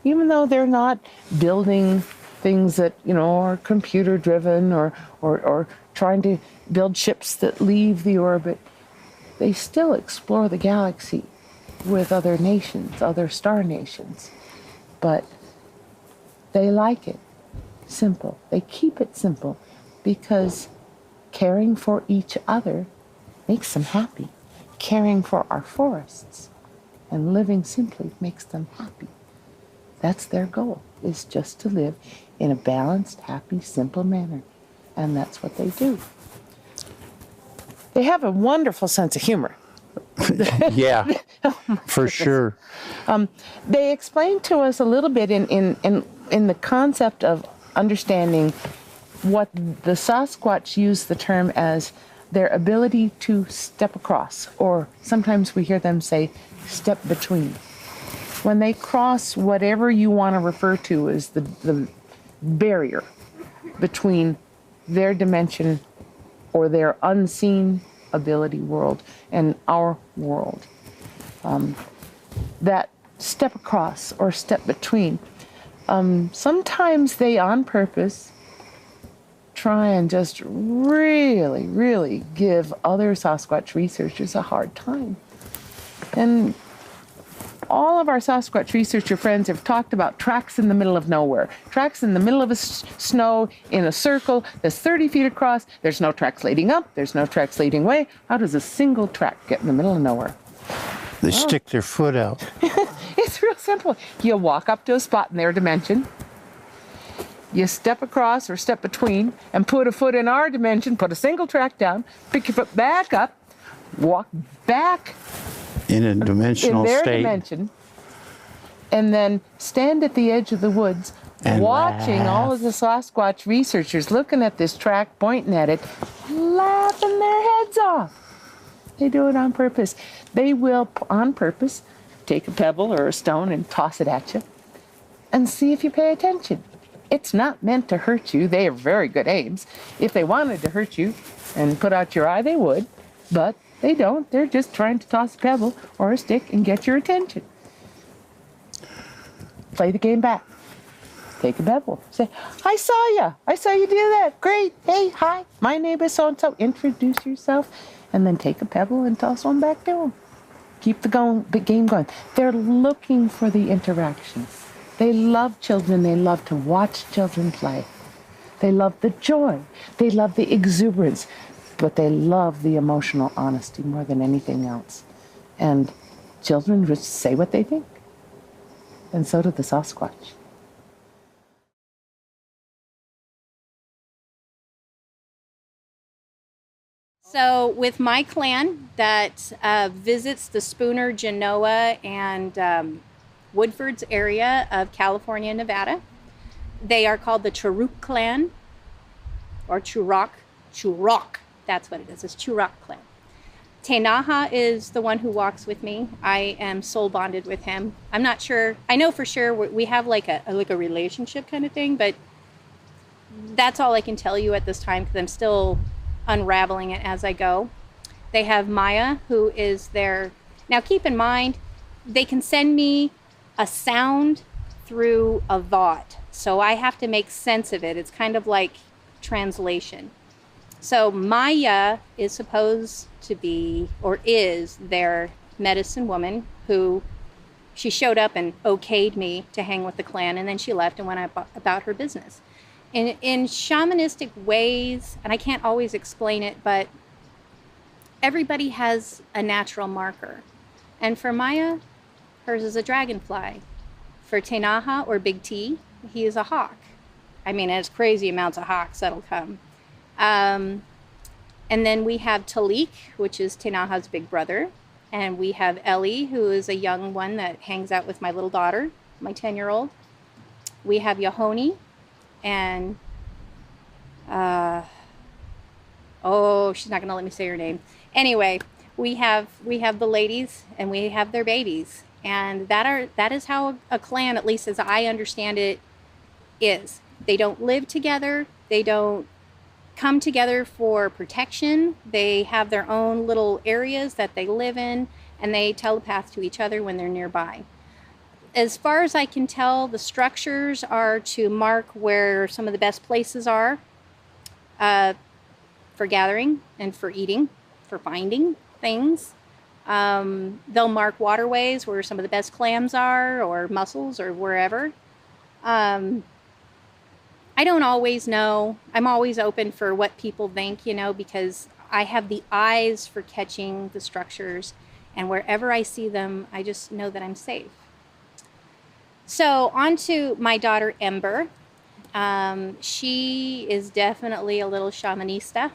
even though they're not building things that, are computer driven or trying to build ships that leave the orbit. They still explore the galaxy with other nations, other star nations. But they like it simple. They keep it simple because caring for each other makes them happy. Caring for our forests and living simply makes them happy. That's their goal, is just to live in a balanced, happy, simple manner. And that's what they do. They have a wonderful sense of humor. Yeah, for sure. They explain to us a little bit in the concept of understanding what the Sasquatch use the term as their ability to step across, or sometimes we hear them say step between. When they cross whatever you want to refer to as the barrier between their dimension or their unseen ability world and our world. That step across or step between, sometimes they on purpose try and just really, really give other Sasquatch researchers a hard time. And all of our Sasquatch researcher friends have talked about tracks in the middle of nowhere. Tracks in the middle of snow in a circle that's 30 feet across. There's no tracks leading up. There's no tracks leading away. How does a single track get in the middle of nowhere? They stick their foot out. It's real simple. You walk up to a spot in their dimension. You step across or step between and put a foot in our dimension, put a single track down, pick your foot back up, walk back In a dimensional in their state. dimension, and then stand at the edge of the woods And watching laugh. all of the Sasquatch researchers looking at this track, pointing at it, laughing their heads off. They do it on purpose. They will, on purpose, take a pebble or a stone and toss it at you and see if you pay attention. It's not meant to hurt you. They have very good aims. If they wanted to hurt you and put out your eye, they would, but they don't. They're just trying to toss a pebble or a stick and get your attention. Play the game back. Take a pebble. Say, I saw you. I saw you do that. Great. Hey, hi. My name is so-and-so. Introduce yourself. And then take a pebble and toss one back to them. Keep the game going. They're looking for the interaction. They love children. They love to watch children play. They love the joy. They love the exuberance. But they love the emotional honesty more than anything else. And children just say what they think. And so do the Sasquatch. So with my clan that visits the Spooner, Genoa, and Woodford's area of California and Nevada, they are called the Churok clan, or Churok. That's what it is. It's Churok clan. Tenaha is the one who walks with me. I am soul bonded with him. I'm not sure. I know for sure we have like a relationship kind of thing, but that's all I can tell you at this time because I'm still unraveling it as I go. They have Maya, who is their... Now keep in mind, they can send me a sound through a thought. So I have to make sense of it. It's kind of like translation. So Maya is supposed to be, or is, their medicine woman who she showed up and okayed me to hang with the clan, and then she left and went about her business. In shamanistic ways, and I can't always explain it, but everybody has a natural marker. And for Maya, hers is a dragonfly. For Tenaha, or Big T, he is a hawk. I mean, it's crazy amounts of hawks that'll come. And then we have Talik, which is Tenaha's big brother. And we have Ellie, who is a young one that hangs out with my little daughter, my 10-year-old. We have Yahoni, and she's not gonna let me say her name. Anyway, we have the ladies, and we have their babies, and that is how a clan, at least as I understand it, is. They don't live together. They don't come together for protection. They have their own little areas that they live in, and they telepath to each other when they're nearby. As far as I can tell, the structures are to mark where some of the best places are for gathering and for eating, for finding things. They'll mark waterways where some of the best clams are, or mussels, or wherever. I don't always know. I'm always open for what people think, because I have the eyes for catching the structures, and wherever I see them, I just know that I'm safe. So on to my daughter, Ember. She is definitely a little shamanista.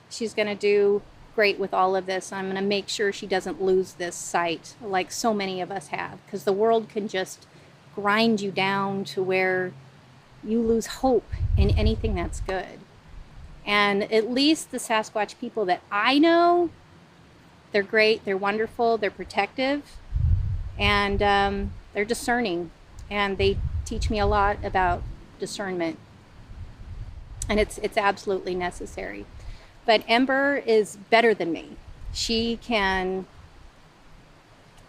She's going to do great with all of this. I'm going to make sure she doesn't lose this sight like so many of us have, because the world can just grind you down to where you lose hope in anything that's good. And at least the Sasquatch people that I know, they're great, they're wonderful, they're protective, and they're discerning, and they teach me a lot about discernment, and it's absolutely necessary. But Ember is better than me. She can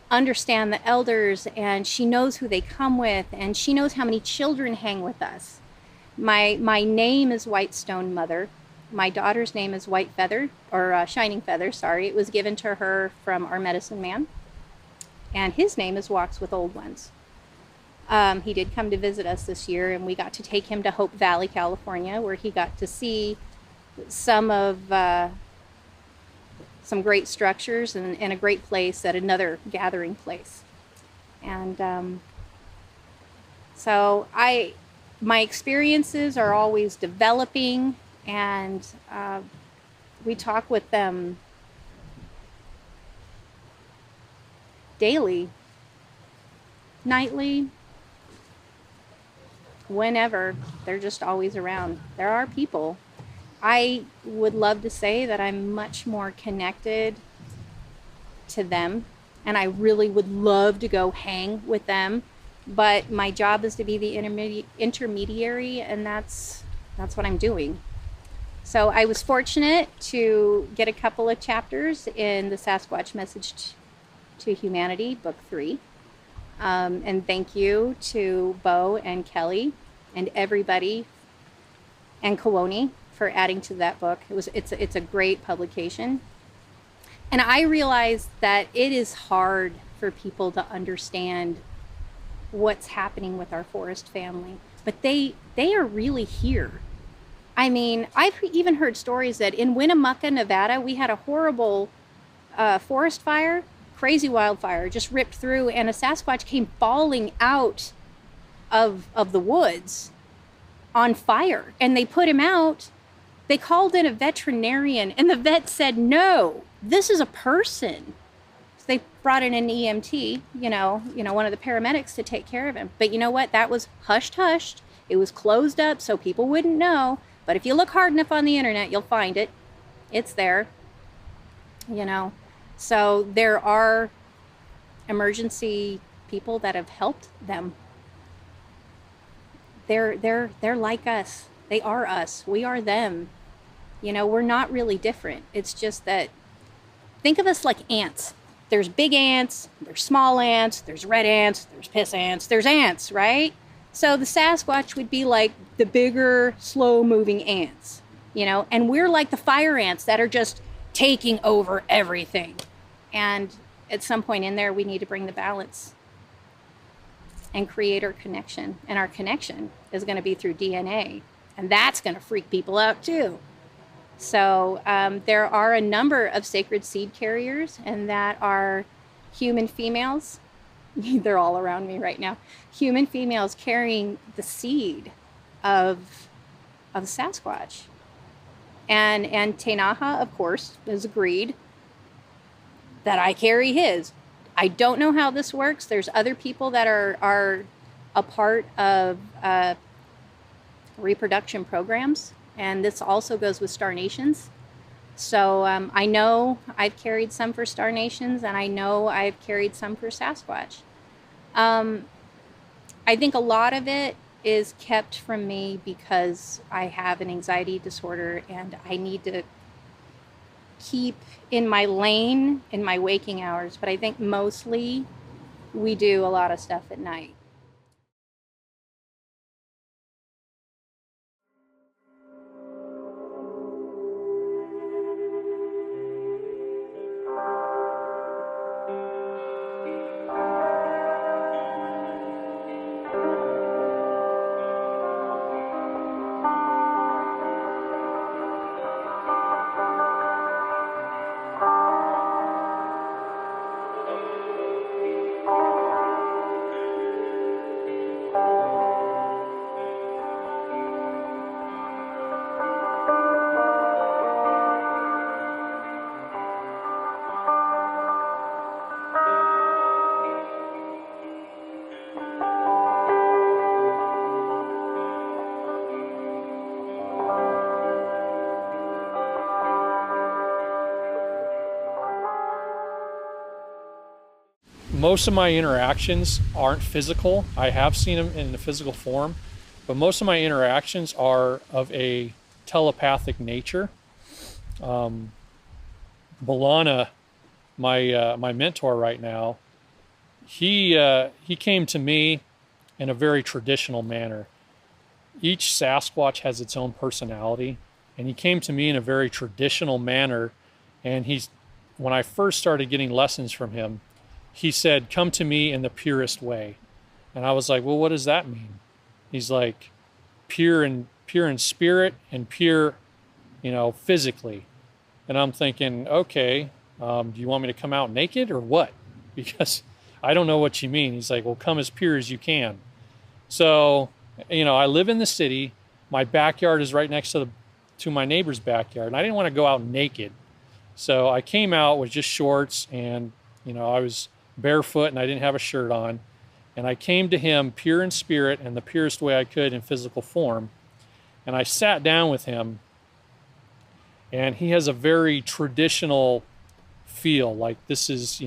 understand the elders, and she knows who they come with, and she knows how many children hang with us. My name is Whitestone Mother. My daughter's name is White Feather, or Shining Feather, sorry. It was given to her from our medicine man. And his name is Walks with Old Ones. He did come to visit us this year, and we got to take him to Hope Valley, California, where he got to see some great structures and a great place at another gathering place. And so my experiences are always developing, and we talk with them daily, nightly, whenever. They're just always around. There are people. I would love to say that I'm much more connected to them, and I really would love to go hang with them, but my job is to be the intermediary, and that's what I'm doing. So I was fortunate to get a couple of chapters in the Sasquatch Message to Humanity, Book 3. And thank you to Bo and Kelly and everybody, and Kewaunee, for adding to that book. It's a great publication. And I realized that it is hard for people to understand what's happening with our forest family, but they are really here. I mean, I've even heard stories that in Winnemucca, Nevada, we had a horrible forest fire, crazy wildfire, just ripped through, and a Sasquatch came falling out of the woods on fire, and they put him out. They called in a veterinarian, and the vet said, no, this is a person. So they brought in an EMT, one of the paramedics to take care of him. But you know what? That was hushed. It was closed up so people wouldn't know. But if you look hard enough on the internet, you'll find it. It's there, So there are emergency people that have helped them. They're like us. They are us. We are them. We're not really different. It's just that, think of us like ants. there's big ants, there's small ants, there's red ants, there's piss ants, there's ants, right? So the Sasquatch would be like the bigger, slow-moving ants, you know, and we're like the fire ants that are just taking over everything. And at some point in there, we need to bring the balance and create our connection. And our connection is going to be through DNA, and that's going to freak people out too. So there are a number of sacred seed carriers, and that are human females. They're all around me right now. Human females carrying the seed of Sasquatch. And Tenaha, of course, has agreed that I carry his. I don't know how this works. There's other people that are a part of reproduction programs, and this also goes with Star Nations. So I know I've carried some for Star Nations, and I know I've carried some for Sasquatch. I think a lot of it is kept from me because I have an anxiety disorder, and I need to keep in my lane in my waking hours. But I think mostly we do a lot of stuff at night. Most of my interactions aren't physical. I have seen them in the physical form, but most of my interactions are of a telepathic nature. Balana, my mentor right now, he came to me in a very traditional manner. Each Sasquatch has its own personality, and he came to me in a very traditional manner. And when I first started getting lessons from him, he said, "Come to me in the purest way." And I was like, "Well, what does that mean?" He's like, pure in spirit and pure, physically. And I'm thinking, okay, do you want me to come out naked or what? Because I don't know what you mean. He's like, "Well, come as pure as you can." So, I live in the city. My backyard is right next to my neighbor's backyard, and I didn't want to go out naked. So I came out with just shorts, and I was barefoot and I didn't have a shirt on. And I came to him pure in spirit and the purest way I could in physical form. And I sat down with him, and he has a very traditional feel. Like this is,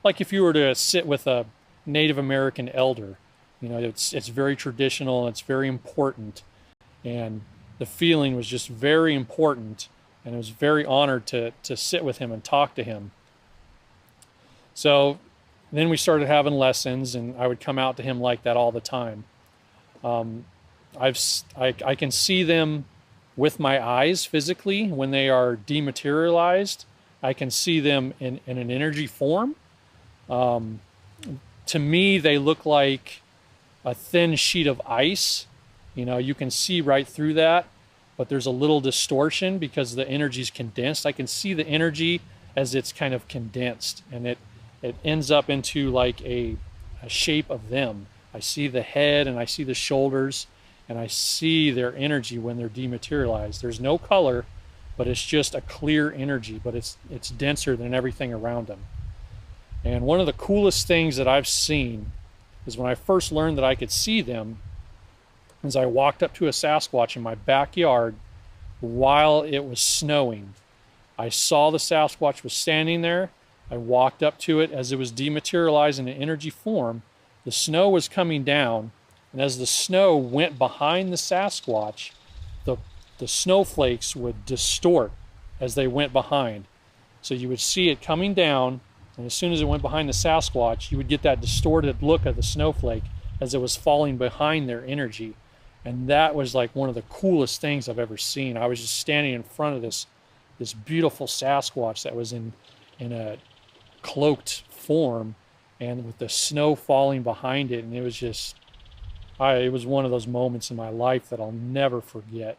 like if you were to sit with a Native American elder, it's very traditional, it's very important. And the feeling was just very important, and I was very honored to sit with him and talk to him. So then we started having lessons, and I would come out to him like that all the time. I can see them with my eyes physically when they are dematerialized. I can see them in an energy form. To me, they look like a thin sheet of ice. You can see right through that, but there's a little distortion because the energy is condensed. I can see the energy as it's kind of condensed, and it ends up into like a shape of them. I see the head and I see the shoulders, and I see their energy when they're dematerialized. There's no color, but it's just a clear energy, but it's denser than everything around them. And one of the coolest things that I've seen is when I first learned that I could see them, is I walked up to a Sasquatch in my backyard while it was snowing. I saw the Sasquatch was standing there. I walked up to it as it was dematerialized in an energy form. The snow was coming down, and as the snow went behind the Sasquatch, the snowflakes would distort as they went behind. So you would see it coming down, And as soon as it went behind the Sasquatch, you would get that distorted look of the snowflake as it was falling behind their energy. And that was like one of the coolest things I've ever seen. I was just standing in front of this beautiful Sasquatch that was in a cloaked form, and with the snow falling behind it. And it was just, it was one of those moments in my life that I'll never forget.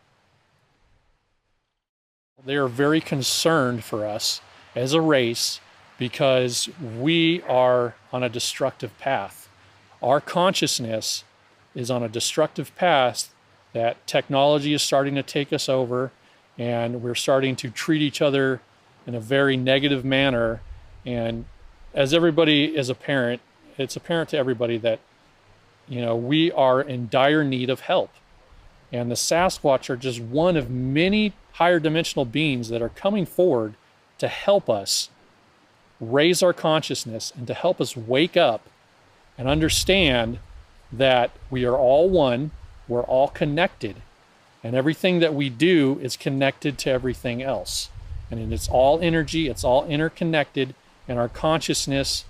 They are very concerned for us as a race because we are on a destructive path. Our consciousness is on a destructive path that technology is starting to take us over, and we're starting to treat each other in a very negative manner. And as everybody is a parent, it's apparent to everybody that, you know, we are in dire need of help. And the Sasquatch are just one of many higher dimensional beings that are coming forward to help us raise our consciousness and to help us wake up and understand that we are all one, we're all connected, and everything that we do is connected to everything else. And it's all energy, it's all interconnected, and our consciousness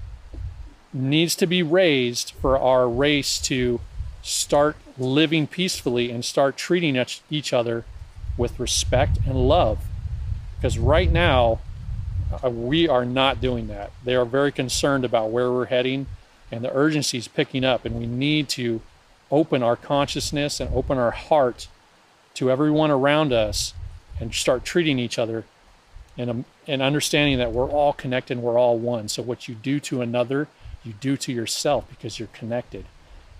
needs to be raised for our race to start living peacefully and start treating each other with respect and love. Because right now, we are not doing that. They are very concerned about where we're heading, and the urgency is picking up, and we need to open our consciousness and open our heart to everyone around us and start treating each other and understanding that we're all connected and we're all one. So what you do to another, you do to yourself, because you're connected.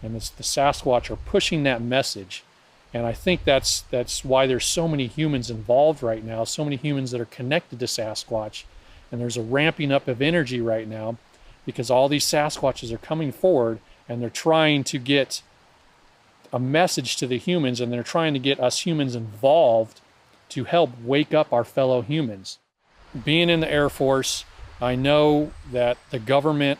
And the Sasquatch are pushing that message. And I think that's why there's so many humans involved right now, so many humans that are connected to Sasquatch. And there's a ramping up of energy right now because all these Sasquatches are coming forward and they're trying to get a message to the humans, and they're trying to get us humans involved to help wake up our fellow humans. Being in the Air Force, I know that the government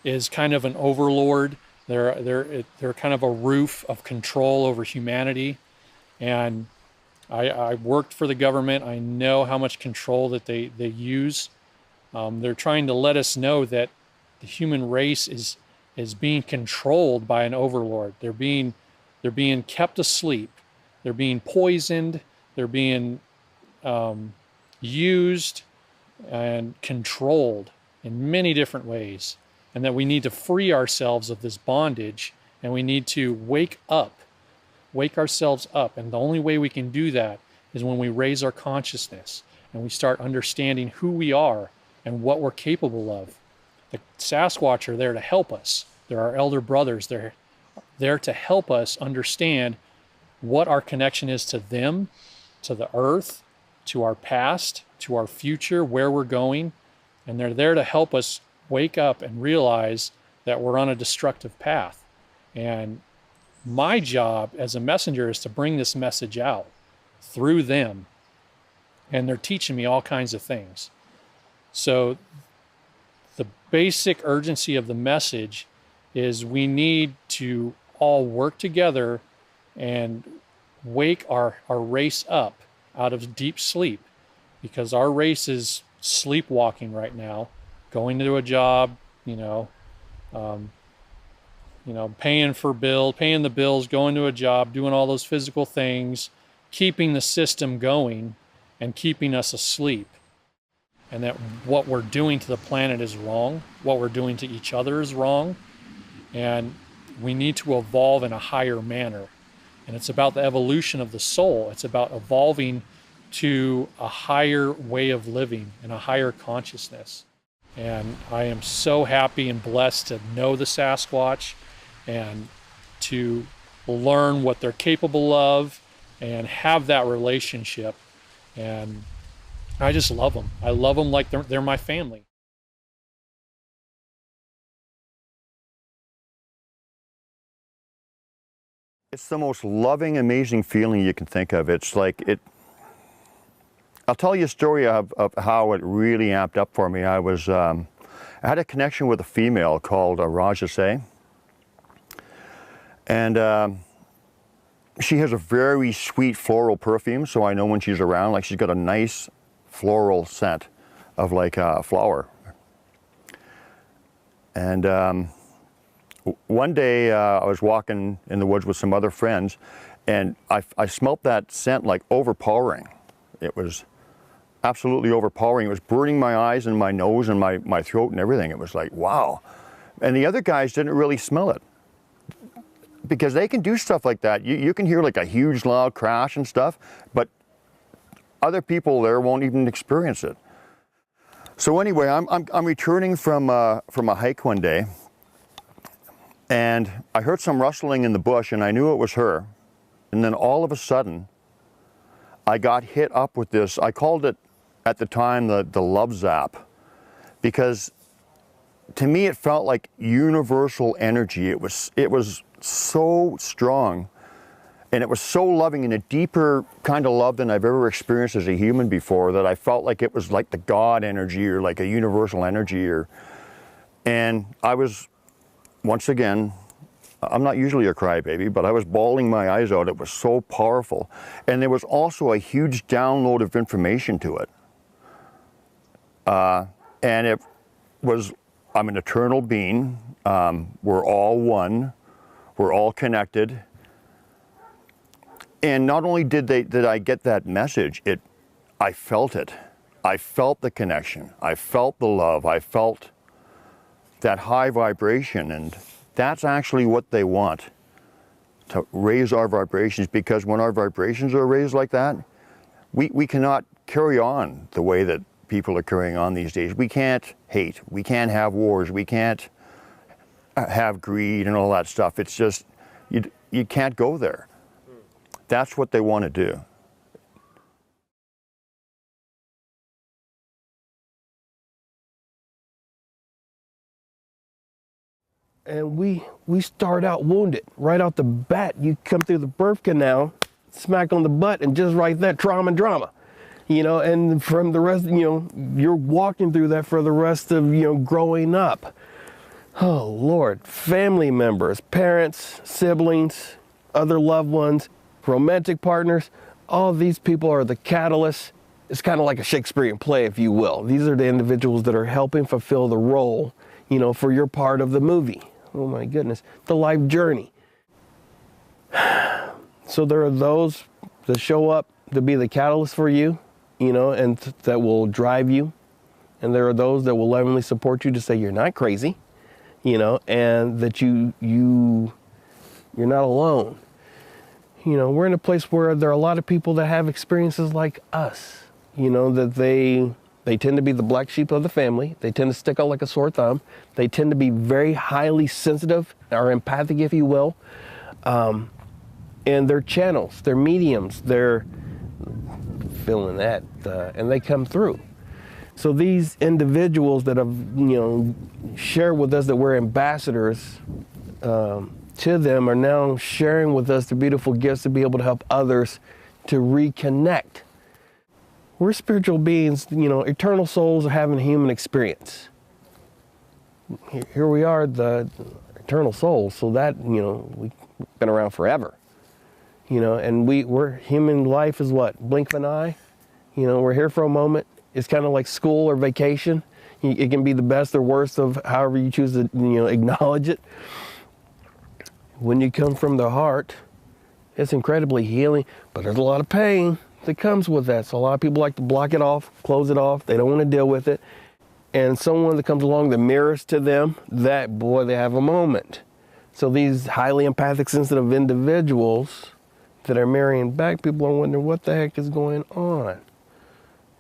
is kind of an overlord. They're kind of a roof of control over humanity. And I worked for the government. I know how much control that they use. They're trying to let us know that the human race is being controlled by an overlord. They're being kept asleep. They're being poisoned. They're being used and controlled in many different ways. And that we need to free ourselves of this bondage, and we need to wake ourselves up. And the only way we can do that is when we raise our consciousness and we start understanding who we are and what we're capable of. The Sasquatch are there to help us. They're our elder brothers. They're there to help us understand what our connection is to them, to the earth, to our past, to our future, where we're going. And they're there to help us wake up and realize that we're on a destructive path. And my job as a messenger is to bring this message out through them. And they're teaching me all kinds of things. So the basic urgency of the message is we need to all work together and wake our race up out of deep sleep, because our race is sleepwalking right now, going to a job, paying the bills, going to a job, doing all those physical things, keeping the system going and keeping us asleep. And that what we're doing to the planet is wrong. What we're doing to each other is wrong. And we need to evolve in a higher manner. And it's about the evolution of the soul. It's about evolving to a higher way of living and a higher consciousness. And I am so happy and blessed to know the Sasquatch and to learn what they're capable of and have that relationship. And I just love them. I love them like they're my family. It's the most loving, amazing feeling you can think of. It's like I'll tell you a story of how it really amped up for me. I had a connection with a female called Rajase. And she has a very sweet floral perfume, so I know when she's around, like she's got a nice floral scent of like a flower. And one day I was walking in the woods with some other friends, and I smelt that scent like overpowering. It was absolutely overpowering. It was burning my eyes and my nose and my throat and everything. It was like, wow. And the other guys didn't really smell it, because they can do stuff like that. You can hear like a huge loud crash and stuff, but other people there won't even experience it. So anyway, I'm returning from a hike one day, and I heard some rustling in the bush, and I knew it was her. And then all of a sudden, I got hit up with this. I called it at the time the love zap, because to me it felt like universal energy. It was so strong, and it was so loving, and a deeper kind of love than I've ever experienced as a human before, that I felt like it was like the God energy, or like a universal energy. And I was, once again, I'm not usually a crybaby, but I was bawling my eyes out. It was so powerful. And there was also a huge download of information to it. And it was, I'm an eternal being. We're all one. We're all connected. And not only did I get that message, I felt it. I felt the connection. I felt the love. I felt that high vibration. And that's actually what they want, to raise our vibrations, because when our vibrations are raised like that, we cannot carry on the way that people are carrying on these days. We can't hate. We can't have wars. We can't have greed and all that stuff. It's just, you can't go there. That's what they want to do. And we start out wounded. Right out the bat, you come through the birth canal, smack on the butt, and just right there, drama. And from the rest, you're walking through that for the rest of, growing up. Oh, Lord. Family members, parents, siblings, other loved ones, romantic partners, all these people are the catalysts. It's kind of like a Shakespearean play, if you will. These are the individuals that are helping fulfill the role, for your part of the movie. Oh my goodness, the life journey. So there are those that show up to be the catalyst for you, and that will drive you. And there are those that will lovingly support you to say you're not crazy, and that you're not alone. We're in a place where there are a lot of people that have experiences like us, that they tend to be the black sheep of the family. They tend to stick out like a sore thumb. They tend to be very highly sensitive, or empathic, if you will. And they're channels, they're mediums, they're feeling that, and they come through. So these individuals that have, shared with us that we're ambassadors to them are now sharing with us the beautiful gifts to be able to help others to reconnect. We're spiritual beings, eternal souls are having a human experience. Here we are, the eternal souls, so that, we've been around forever. And we're human life is what? Blink of an eye. We're here for a moment. It's kind of like school or vacation. It can be the best or worst of however you choose to, acknowledge it. When you come from the heart, it's incredibly healing, but there's a lot of pain that comes with that. So a lot of people like to block it off, close it off. They don't want to deal with it. And someone that comes along that mirrors to them, that, boy, they have a moment. So these highly empathic, sensitive individuals that are mirroring back, people are wondering, what the heck is going on?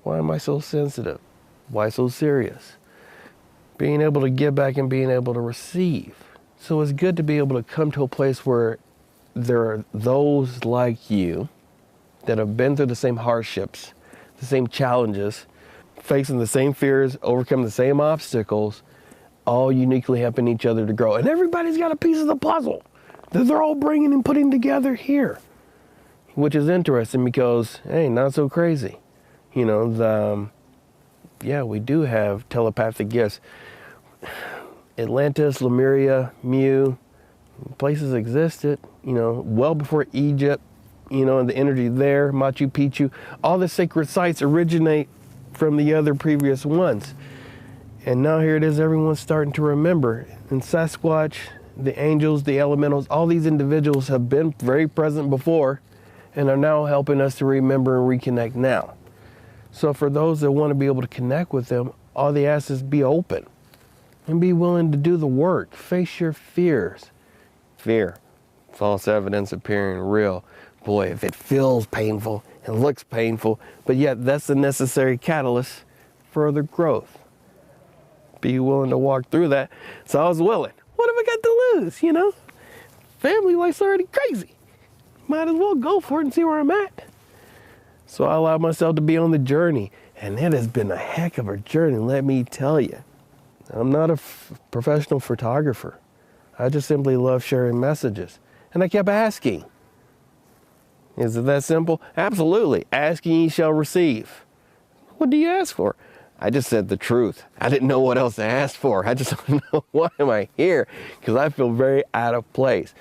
Why am I so sensitive? Why so serious? Being able to give back and being able to receive. So it's good to be able to come to a place where there are those like you that have been through the same hardships, the same challenges, facing the same fears, overcoming the same obstacles, all uniquely helping each other to grow. And everybody's got a piece of the puzzle that they're all bringing and putting together here, which is interesting because, hey, not so crazy. Yeah, we do have telepathic gifts. Atlantis, Lemuria, Mu, places existed, well before Egypt, and the energy there, Machu Picchu, all the sacred sites originate from the other previous ones. And now here it is, everyone's starting to remember. And Sasquatch, the angels, the elementals, all these individuals have been very present before and are now helping us to remember and reconnect now. So for those that want to be able to connect with them, all they ask is be open and be willing to do the work. Face your fears. Fear, false evidence appearing real. Boy, if it feels painful, it looks painful, but yet that's the necessary catalyst for further growth. Be willing to walk through that. So I was willing. What have I got to lose, you know? Family life's already crazy. Might as well go for it and see where I'm at. So I allowed myself to be on the journey, and it has been a heck of a journey, let me tell you. I'm not a professional photographer. I just simply love sharing messages. And I kept asking. Is it that simple? Absolutely. Asking ye shall receive. What do you ask for? I just said the truth. I didn't know what else to ask for. I just don't know why am I here, because I feel very out of place.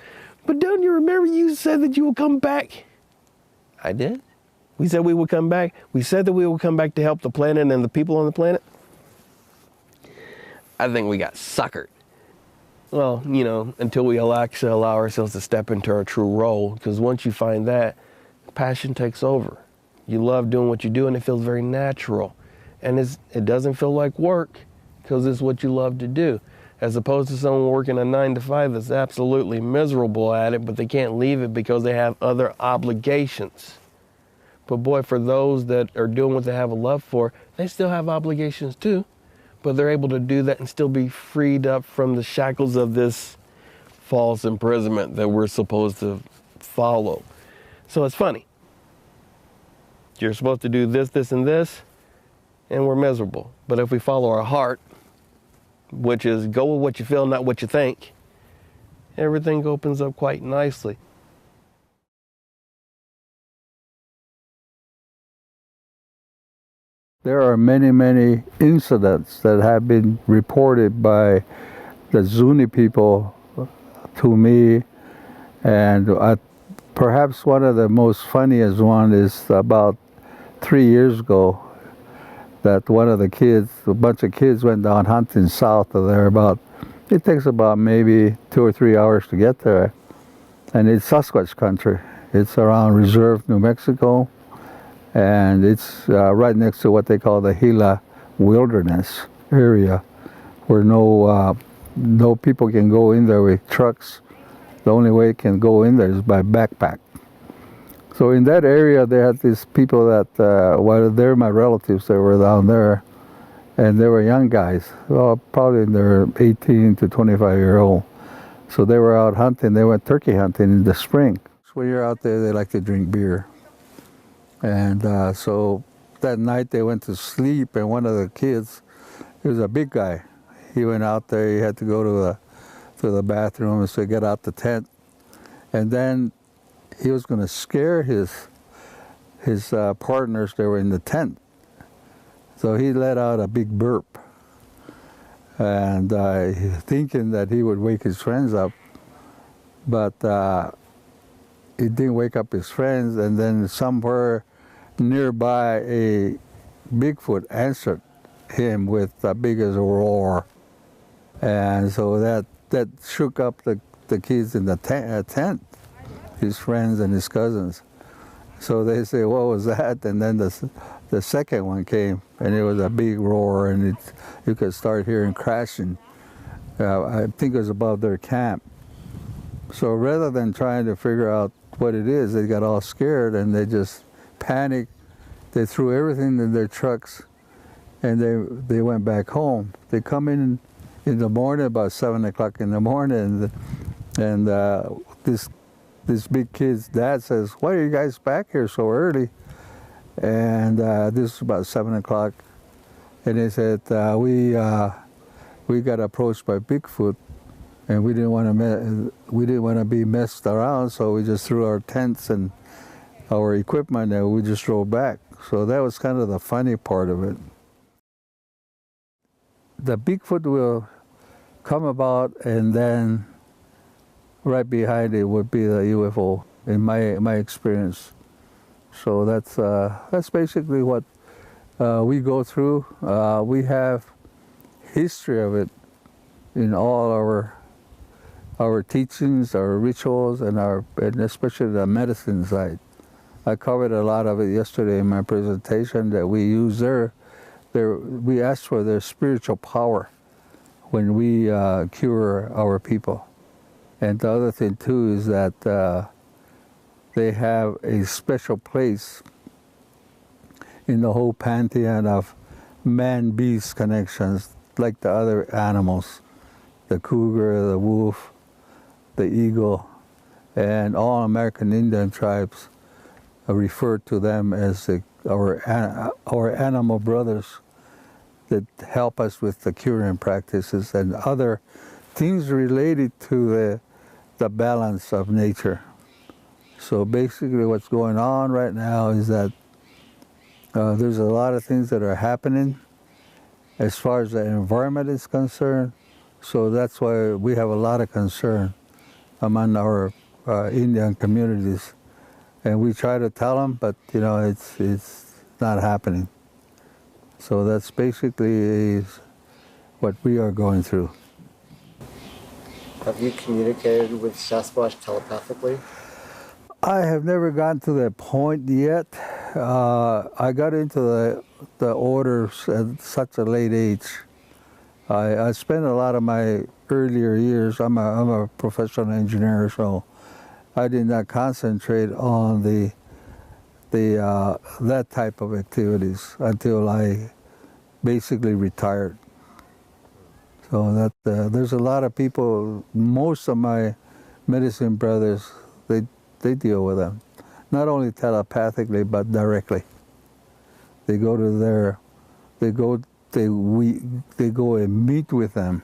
But don't you remember you said that you will come back? I did. We said we would come back. We said that we would come back to help the planet and the people on the planet. I think we got suckered. Well, you know, until we actually allow ourselves to step into our true role, because once you find that, passion takes over. You love doing what you do, and it feels very natural. And it doesn't feel like work, because it's what you love to do. As opposed to someone working a 9-to-5 that's absolutely miserable at it, but they can't leave it because they have other obligations. But boy, for those that are doing what they have a love for, they still have obligations too. But they're able to do that and still be freed up from the shackles of this false imprisonment that we're supposed to follow. So it's funny. You're supposed to do this, this, and this, and we're miserable. But if we follow our heart, which is go with what you feel, not what you think, everything opens up quite nicely. There are many, many incidents that have been reported by the Zuni people to me, and perhaps one of the most funniest one is about 3 years ago that one of the kids, a bunch of kids went down hunting south of there. It takes about maybe 2 or 3 hours to get there, and it's Sasquatch country. It's around Reserve, New Mexico. And it's right next to what they call the Gila Wilderness area, where no people can go in there with trucks. The only way you can go in there is by backpack. So in that area, they had these people that, well, they're my relatives that were down there, and they were young guys, well, probably in their 18 to 25-year-old. So they were out hunting. They went turkey hunting in the spring. So when you're out there, they like to drink beer. And so that night they went to sleep, and one of the kids, he was a big guy. He went out there, he had to go to the bathroom, and so get out the tent. And then he was going to scare his partners that were in the tent. So he let out a big burp, and thinking that he would wake his friends up, but he didn't wake up his friends, and then somewhere nearby a Bigfoot answered him with the biggest roar, and so that shook up the kids in the tent, his friends and his cousins. So they say, what was that? And then the second one came, and it was a big roar, and you could start hearing crashing. I think it was above their camp. So rather than trying to figure out what it is, they got all scared and they just panicked. They threw everything in their trucks, and they went back home. They come in the morning, about 7 o'clock in the morning, and this big kid's dad says, "Why are you guys back here so early?" And this was about 7 o'clock, and they said, we got approached by Bigfoot, and we didn't want to be messed around, so we just threw our tents and our equipment, and we just drove back. So that was kind of the funny part of it. The Bigfoot will come about, and then right behind it would be the UFO, in my experience. So that's basically what we go through. We have history of it in all our teachings, our rituals, and especially the medicine side. I covered a lot of it yesterday in my presentation, that we use we ask for their spiritual power when we cure our people. And the other thing too is that they have a special place in the whole pantheon of man-beast connections, like the other animals, the cougar, the wolf, the eagle, and all American Indian tribes refer to them as our animal brothers that help us with the curing practices and other things related to the balance of nature. So basically what's going on right now is that there's a lot of things that are happening as far as the environment is concerned. So that's why we have a lot of concern among our Indian communities. And we try to tell them, but it's not happening. So that's basically what we are going through. Have you communicated with Sasquatch telepathically? I have never gotten to that point yet. I got into the orders at such a late age. I spent a lot of my earlier years, I'm a professional engineer, so I did not concentrate on that type of activities until I basically retired. So that there's a lot of people, most of my medicine brothers, they deal with them, not only telepathically but directly. They go to they go and meet with them,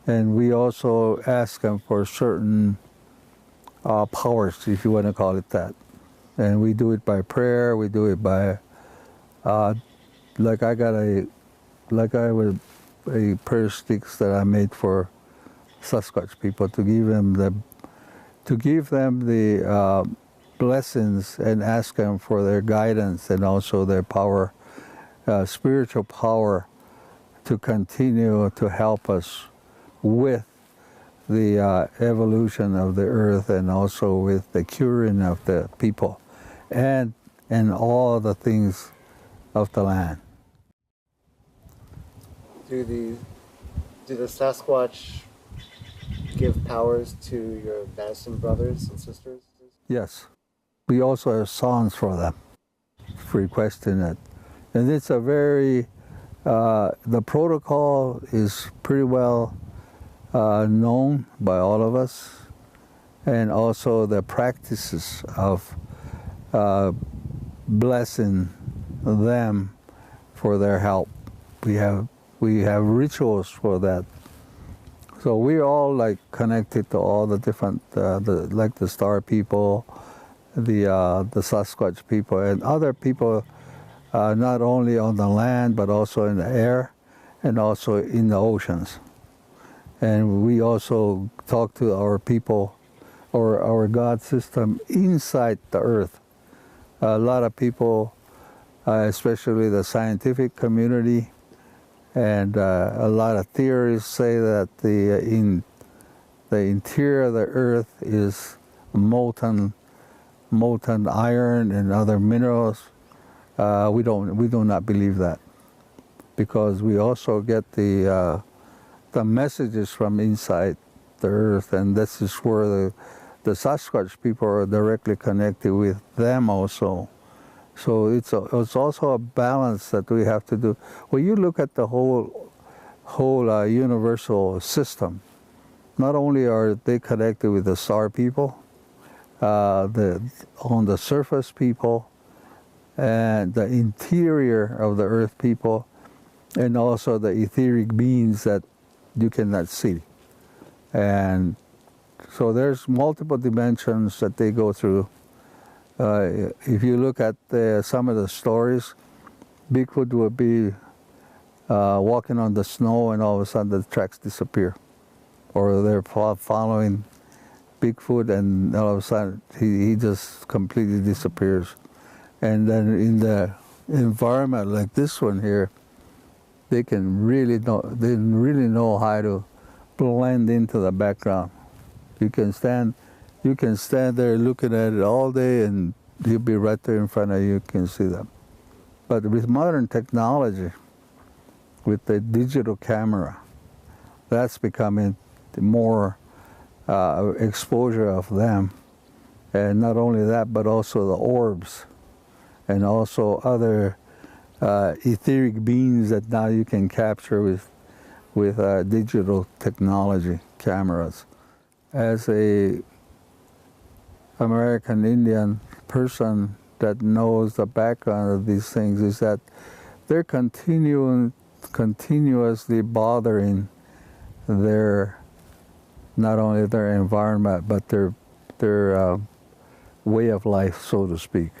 and we also ask them for certain powers, if you want to call it that. And we do it by prayer. We do it by like I have a prayer sticks that I made for Sasquatch people to give them the blessings and ask them for their guidance and also their power, spiritual power, to continue to help us with the evolution of the earth and also with the curing of the people and all the things of the land. Do the Sasquatch give powers to your medicine brothers and sisters? Yes. We also have songs for them, requesting it. And it's a very, the protocol is pretty well known by all of us, and also the practices of blessing them for their help. We have rituals for that. So we're all like connected to all the different, like the star people, the Sasquatch people, and other people, not only on the land but also in the air, and also in the oceans. And we also talk to our people, or our God system inside the earth. A lot of people, especially the scientific community, and a lot of theories say that the interior of the earth is molten iron and other minerals. We do not believe that, because we also get the messages from inside the earth, and this is where the Sasquatch people are directly connected with them also. So it's also a balance that we have to do. When you look at the whole universal system, not only are they connected with the star people, on the surface people, and the interior of the earth people, and also the etheric beings that you cannot see. And so there's multiple dimensions that they go through. If you look at some of the stories, Bigfoot would be walking on the snow and all of a sudden the tracks disappear. Or they're following Bigfoot and all of a sudden he just completely disappears. And then in the environment like this one here, they really know how to blend into the background. You can stand there looking at it all day, and he'll be right there in front of you. You can see them. But with modern technology, with the digital camera, that's becoming more exposure of them. And not only that, but also the orbs, and also other etheric beings that now you can capture with digital technology cameras. As a American Indian person that knows the background of these things, is that they're continuously bothering their, not only their environment, but their way of life, so to speak.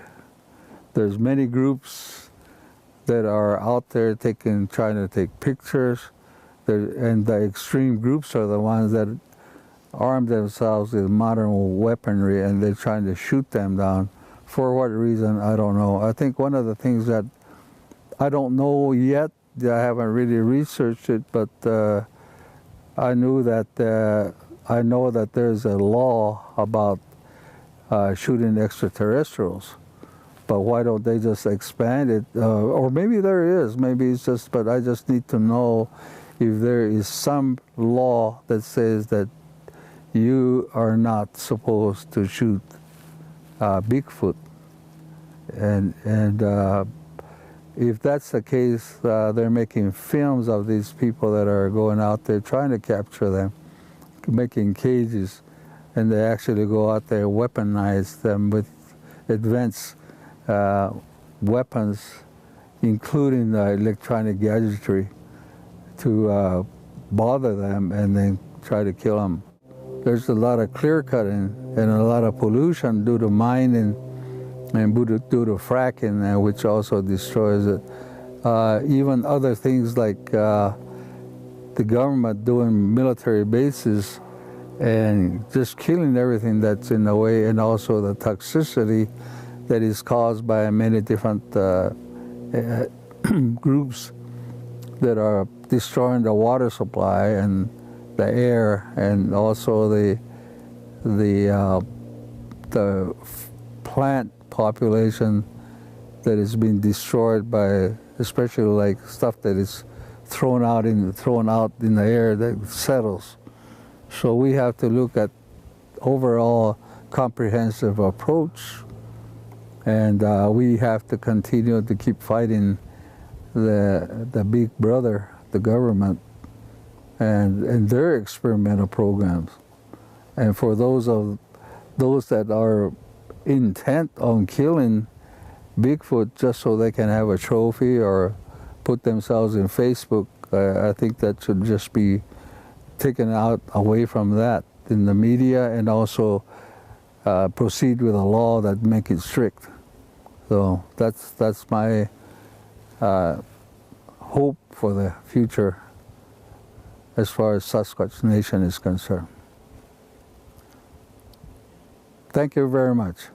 There's many groups that are out there trying to take pictures, and the extreme groups are the ones that arm themselves with modern weaponry, and they're trying to shoot them down. For what reason, I don't know. I think one of the things that I don't know yet, I haven't really researched it, but I know that there's a law about shooting extraterrestrials. But why don't they just expand it? Or maybe there is, maybe it's just, but I just need to know if there is some law that says that you are not supposed to shoot Bigfoot. And if that's the case, they're making films of these people that are going out there trying to capture them, making cages, and they actually go out there and weaponize them with advanced weapons, including electronic gadgetry, to bother them and then try to kill them. There's a lot of clear cutting and a lot of pollution due to mining and due to fracking, which also destroys it. Even other things like the government doing military bases and just killing everything that's in the way, and also the toxicity that is caused by many different groups that are destroying the water supply and the air, and also the plant population that is being destroyed by, especially like stuff that is thrown out in the air that settles. So we have to look at overall comprehensive approach, and we have to continue to keep fighting the big brother, the government, and their experimental programs. And for those that are intent on killing Bigfoot just so they can have a trophy or put themselves in Facebook, I think that should just be taken out away from that in the media, and also proceed with a law that make it strict. So that's my hope for the future as far as Sasquatch Nation is concerned. Thank you very much.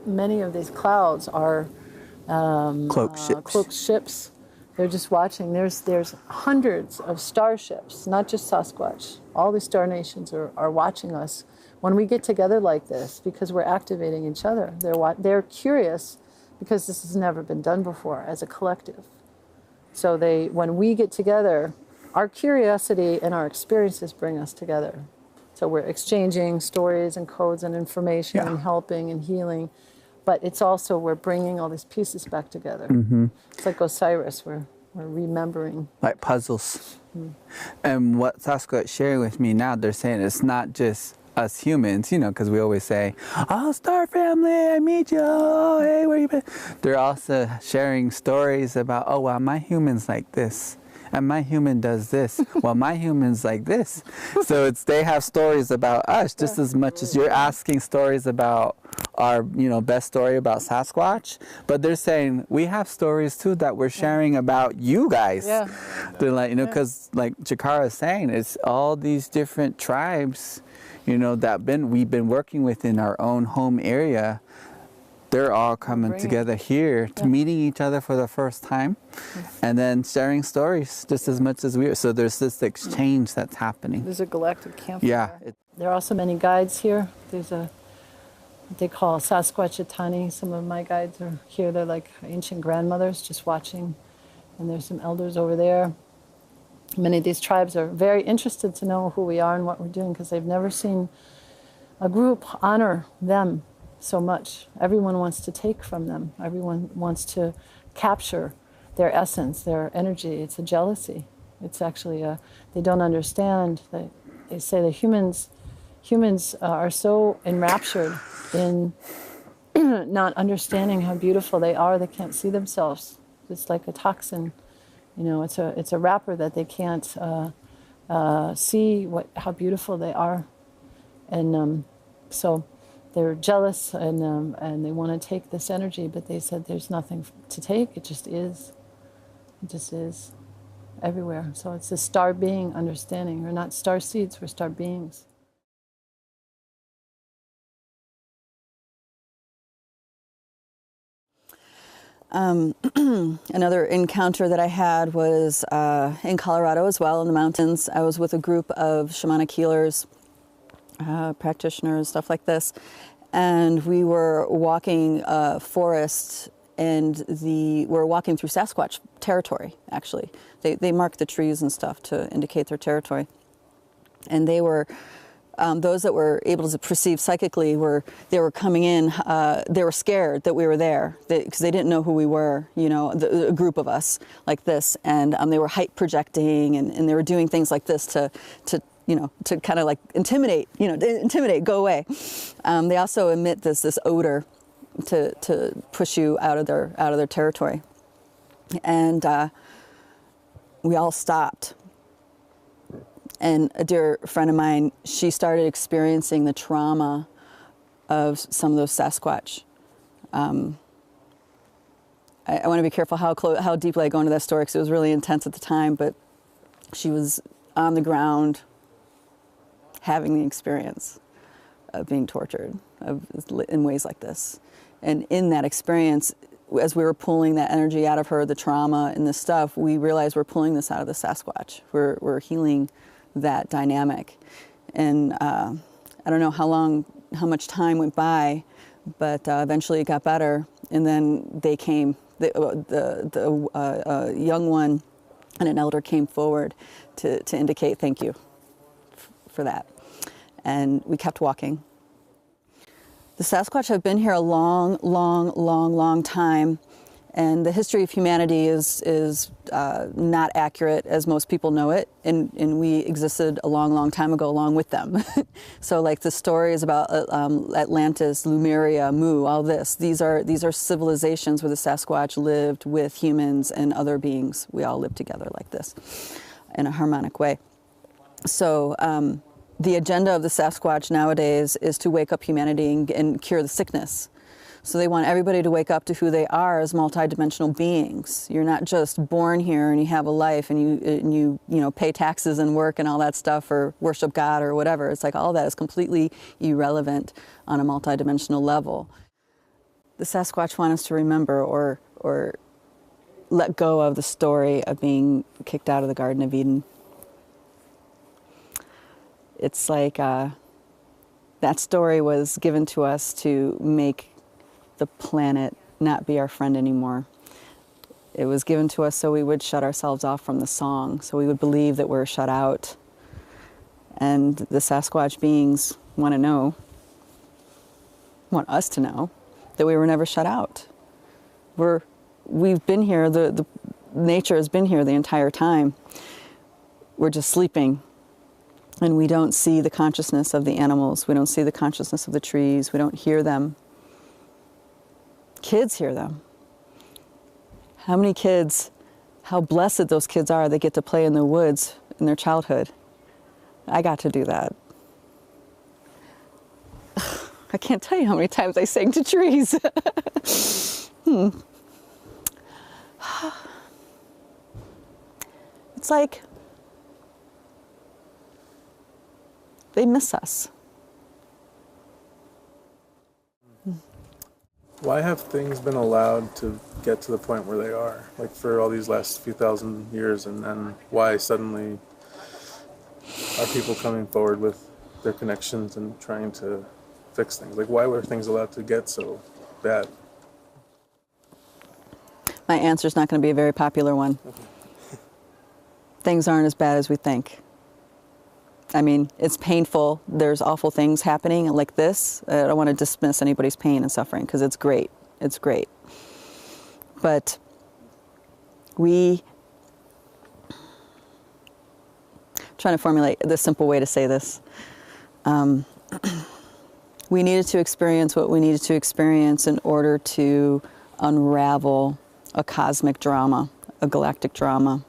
many of these clouds are cloaked ships. They're just watching. There's hundreds of starships, not just Sasquatch. All the star nations are watching us when we get together like this, because we're activating each other. They're curious because this has never been done before as a collective. So when we get together, our curiosity and our experiences bring us together. So we're exchanging stories and codes and information and helping and healing. But it's also, we're bringing all these pieces back together. Mm-hmm. It's like Osiris, we're remembering. Like puzzles. And what Sasquatch sharing with me now, they're saying it's not just us humans, you know, because we always say, oh, star family, I meet you, oh, hey, where you been? They're also sharing stories about, oh, well, my human's like this. And my human does this. Well, my human's like this. So they have stories about us just as much as you're asking stories about our, best story about Sasquatch. But they're saying we have stories too that we're sharing about you guys. Yeah. They're like, because like Chikara is saying, it's all these different tribes, that we've been working with in our own home area. They're all coming together here, to meeting each other for the first time, and then sharing stories just as much as we are. So there's this exchange that's happening. There's a galactic campfire. Yeah. There are also many guides here. There's what they call Sasquatch Atani. Some of my guides are here. They're like ancient grandmothers just watching. And there's some elders over there. Many of these tribes are very interested to know who we are and what we're doing, because they've never seen a group honor them so much. Everyone wants to take from them. Everyone wants to capture their essence, their energy. It's a jealousy. It's actually they don't understand. They say the humans are so enraptured in not understanding how beautiful they are. They can't see themselves. It's like a toxin. It's a wrapper that they can't see how beautiful they are, and so they're jealous and they want to take this energy, but they said there's nothing to take. It just is. It just is everywhere. So it's a star being understanding. We're not star seeds, we're star beings. Another encounter that I had was in Colorado as well, in the mountains. I was with a group of shamanic healers, practitioners, stuff like this, and we were walking forests, and we were walking through Sasquatch territory. Actually, they mark the trees and stuff to indicate their territory, and they were. Those that were able to perceive psychically were coming in. They were scared that we were there because they didn't know who we were. A group of us like this, and they were height projecting, and they were doing things like this to kind of like intimidate. Intimidate, go away. They also emit this odor to push you out of their territory, and we all stopped. And a dear friend of mine, she started experiencing the trauma of some of those Sasquatch. I want to be careful how deeply I go into that story, because it was really intense at the time, but she was on the ground having the experience of being tortured in ways like this. And in that experience, as we were pulling that energy out of her, the trauma and this stuff, we realized we're pulling this out of the Sasquatch. We're healing that dynamic. And I don't know how much time went by, but eventually it got better. And then they came, the young one and an elder came forward to indicate thank you for that. And we kept walking. The Sasquatch have been here a long time. And the history of humanity is not accurate as most people know it, and we existed a long time ago along with them. So like the stories about Atlantis, Lemuria, Mu, all this, these are civilizations where the Sasquatch lived with humans and other beings. We all live together like this in a harmonic way. So the agenda of the Sasquatch nowadays is to wake up humanity and cure the sickness. So they want everybody to wake up to who they are as multidimensional beings. You're not just born here and you have a life and you pay taxes and work and all that stuff or worship God or whatever. It's like all that is completely irrelevant on a multidimensional level. the Sasquatch want us to remember or let go of the story of being kicked out of the Garden of Eden. It's like that story was given to us to make the planet not be our friend anymore. It was given to us so we would shut ourselves off from the song, so we would believe that we're shut out. And the Sasquatch beings want us to know that we were never shut out. We've been here, the nature has been here the entire time. We're just sleeping, and we don't see the consciousness of the animals. We don't see the consciousness of the trees. We don't hear them. Kids hear them. How many kids, how blessed those kids are, they get to play in the woods in their childhood. I got to do that. I can't tell you how many times I sang to trees. It's like they miss us. Why have things been allowed to get to the point where they are, like for all these last few thousand years, and then why suddenly are people coming forward with their connections and trying to fix things? Like, why were things allowed to get so bad? My answer is not going to be a very popular one. Things aren't as bad as we think. I mean, it's painful. There's awful things happening like this. I don't want to dismiss anybody's pain and suffering because it's great. It's great. But I'm trying to formulate the simple way to say this. We needed to experience what we needed to experience in order to unravel a cosmic drama, a galactic drama.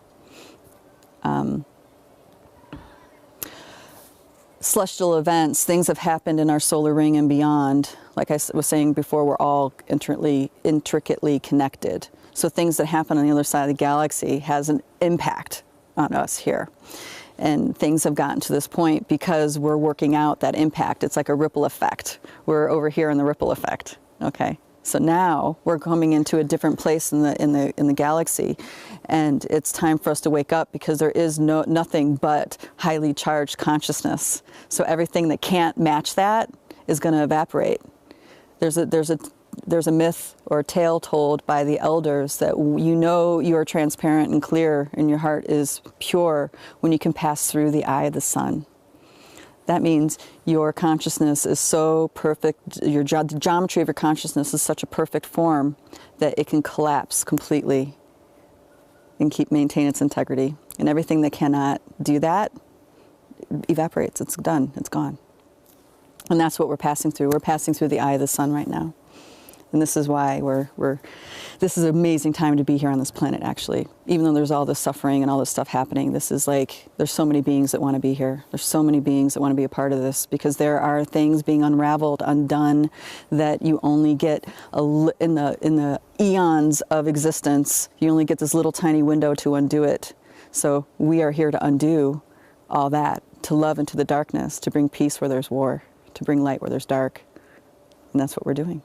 Celestial events, things have happened in our solar ring and beyond. Like I was saying before, we're all intricately connected. So things that happen on the other side of the galaxy has an impact on us here. And things have gotten to this point because we're working out that impact. It's like a ripple effect. We're over here in the ripple effect, okay? So now we're coming into a different place in the galaxy, and it's time for us to wake up because there is nothing but highly charged consciousness. So everything that can't match that is going to evaporate. There's a myth or a tale told by the elders that you are transparent and clear and your heart is pure when you can pass through the eye of the sun. That means your consciousness is so perfect, the geometry of your consciousness is such a perfect form that it can collapse completely and maintain its integrity. And everything that cannot do that evaporates. It's done. It's gone. And that's what we're passing through. We're passing through the eye of the sun right now. And this is why this is an amazing time to be here on this planet, actually. Even though there's all this suffering and all this stuff happening, this is like, there's so many beings that want to be here. There's so many beings that want to be a part of this because there are things being unraveled, undone, that you only get in the eons of existence. You only get this little tiny window to undo it. So we are here to undo all that, to love into the darkness, to bring peace where there's war, to bring light where there's dark. And that's what we're doing.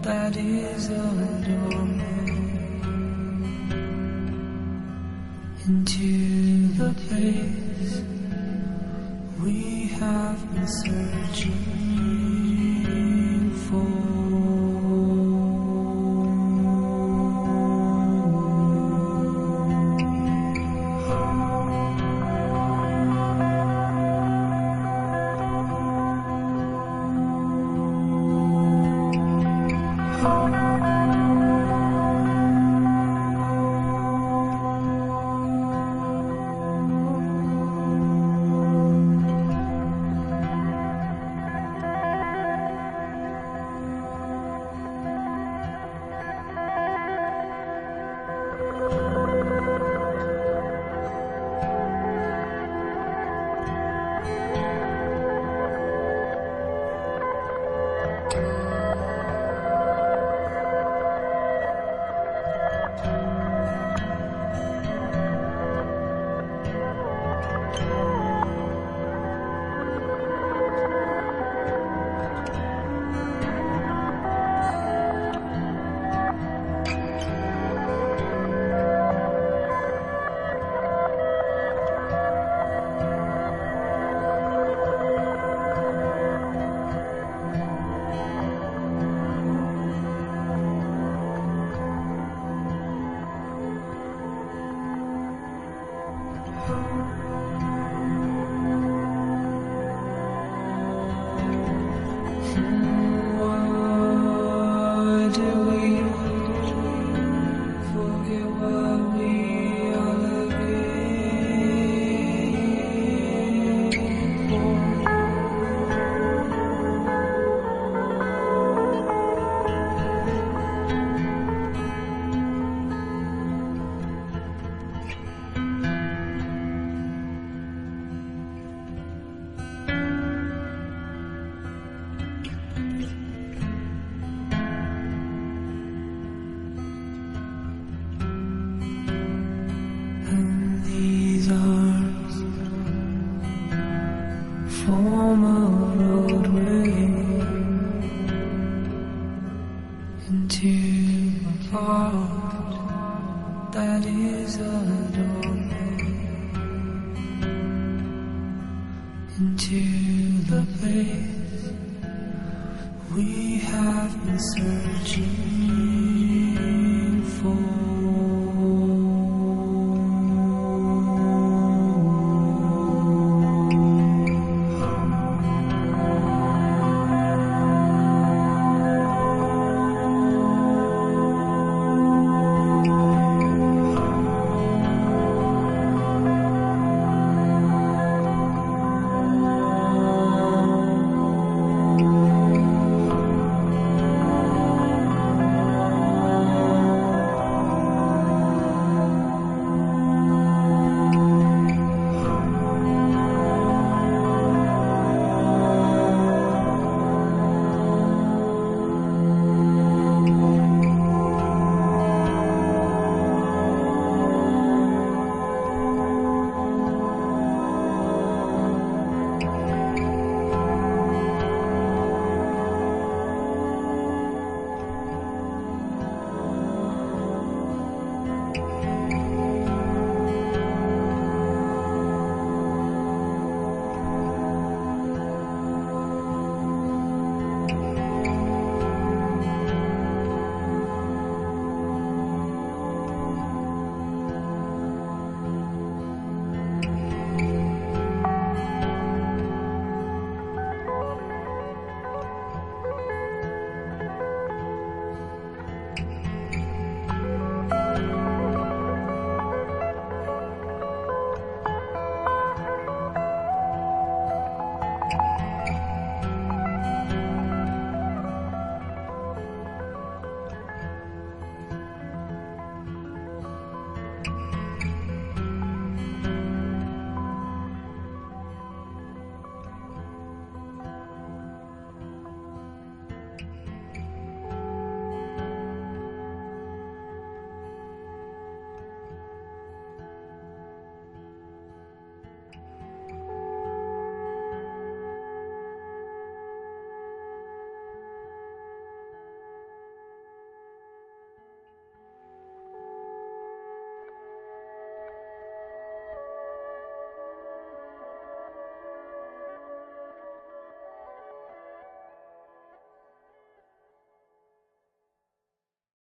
that is a doorway into the place we have been searching for. Form a roadway into a part that is a doorway into the place we have been searching for.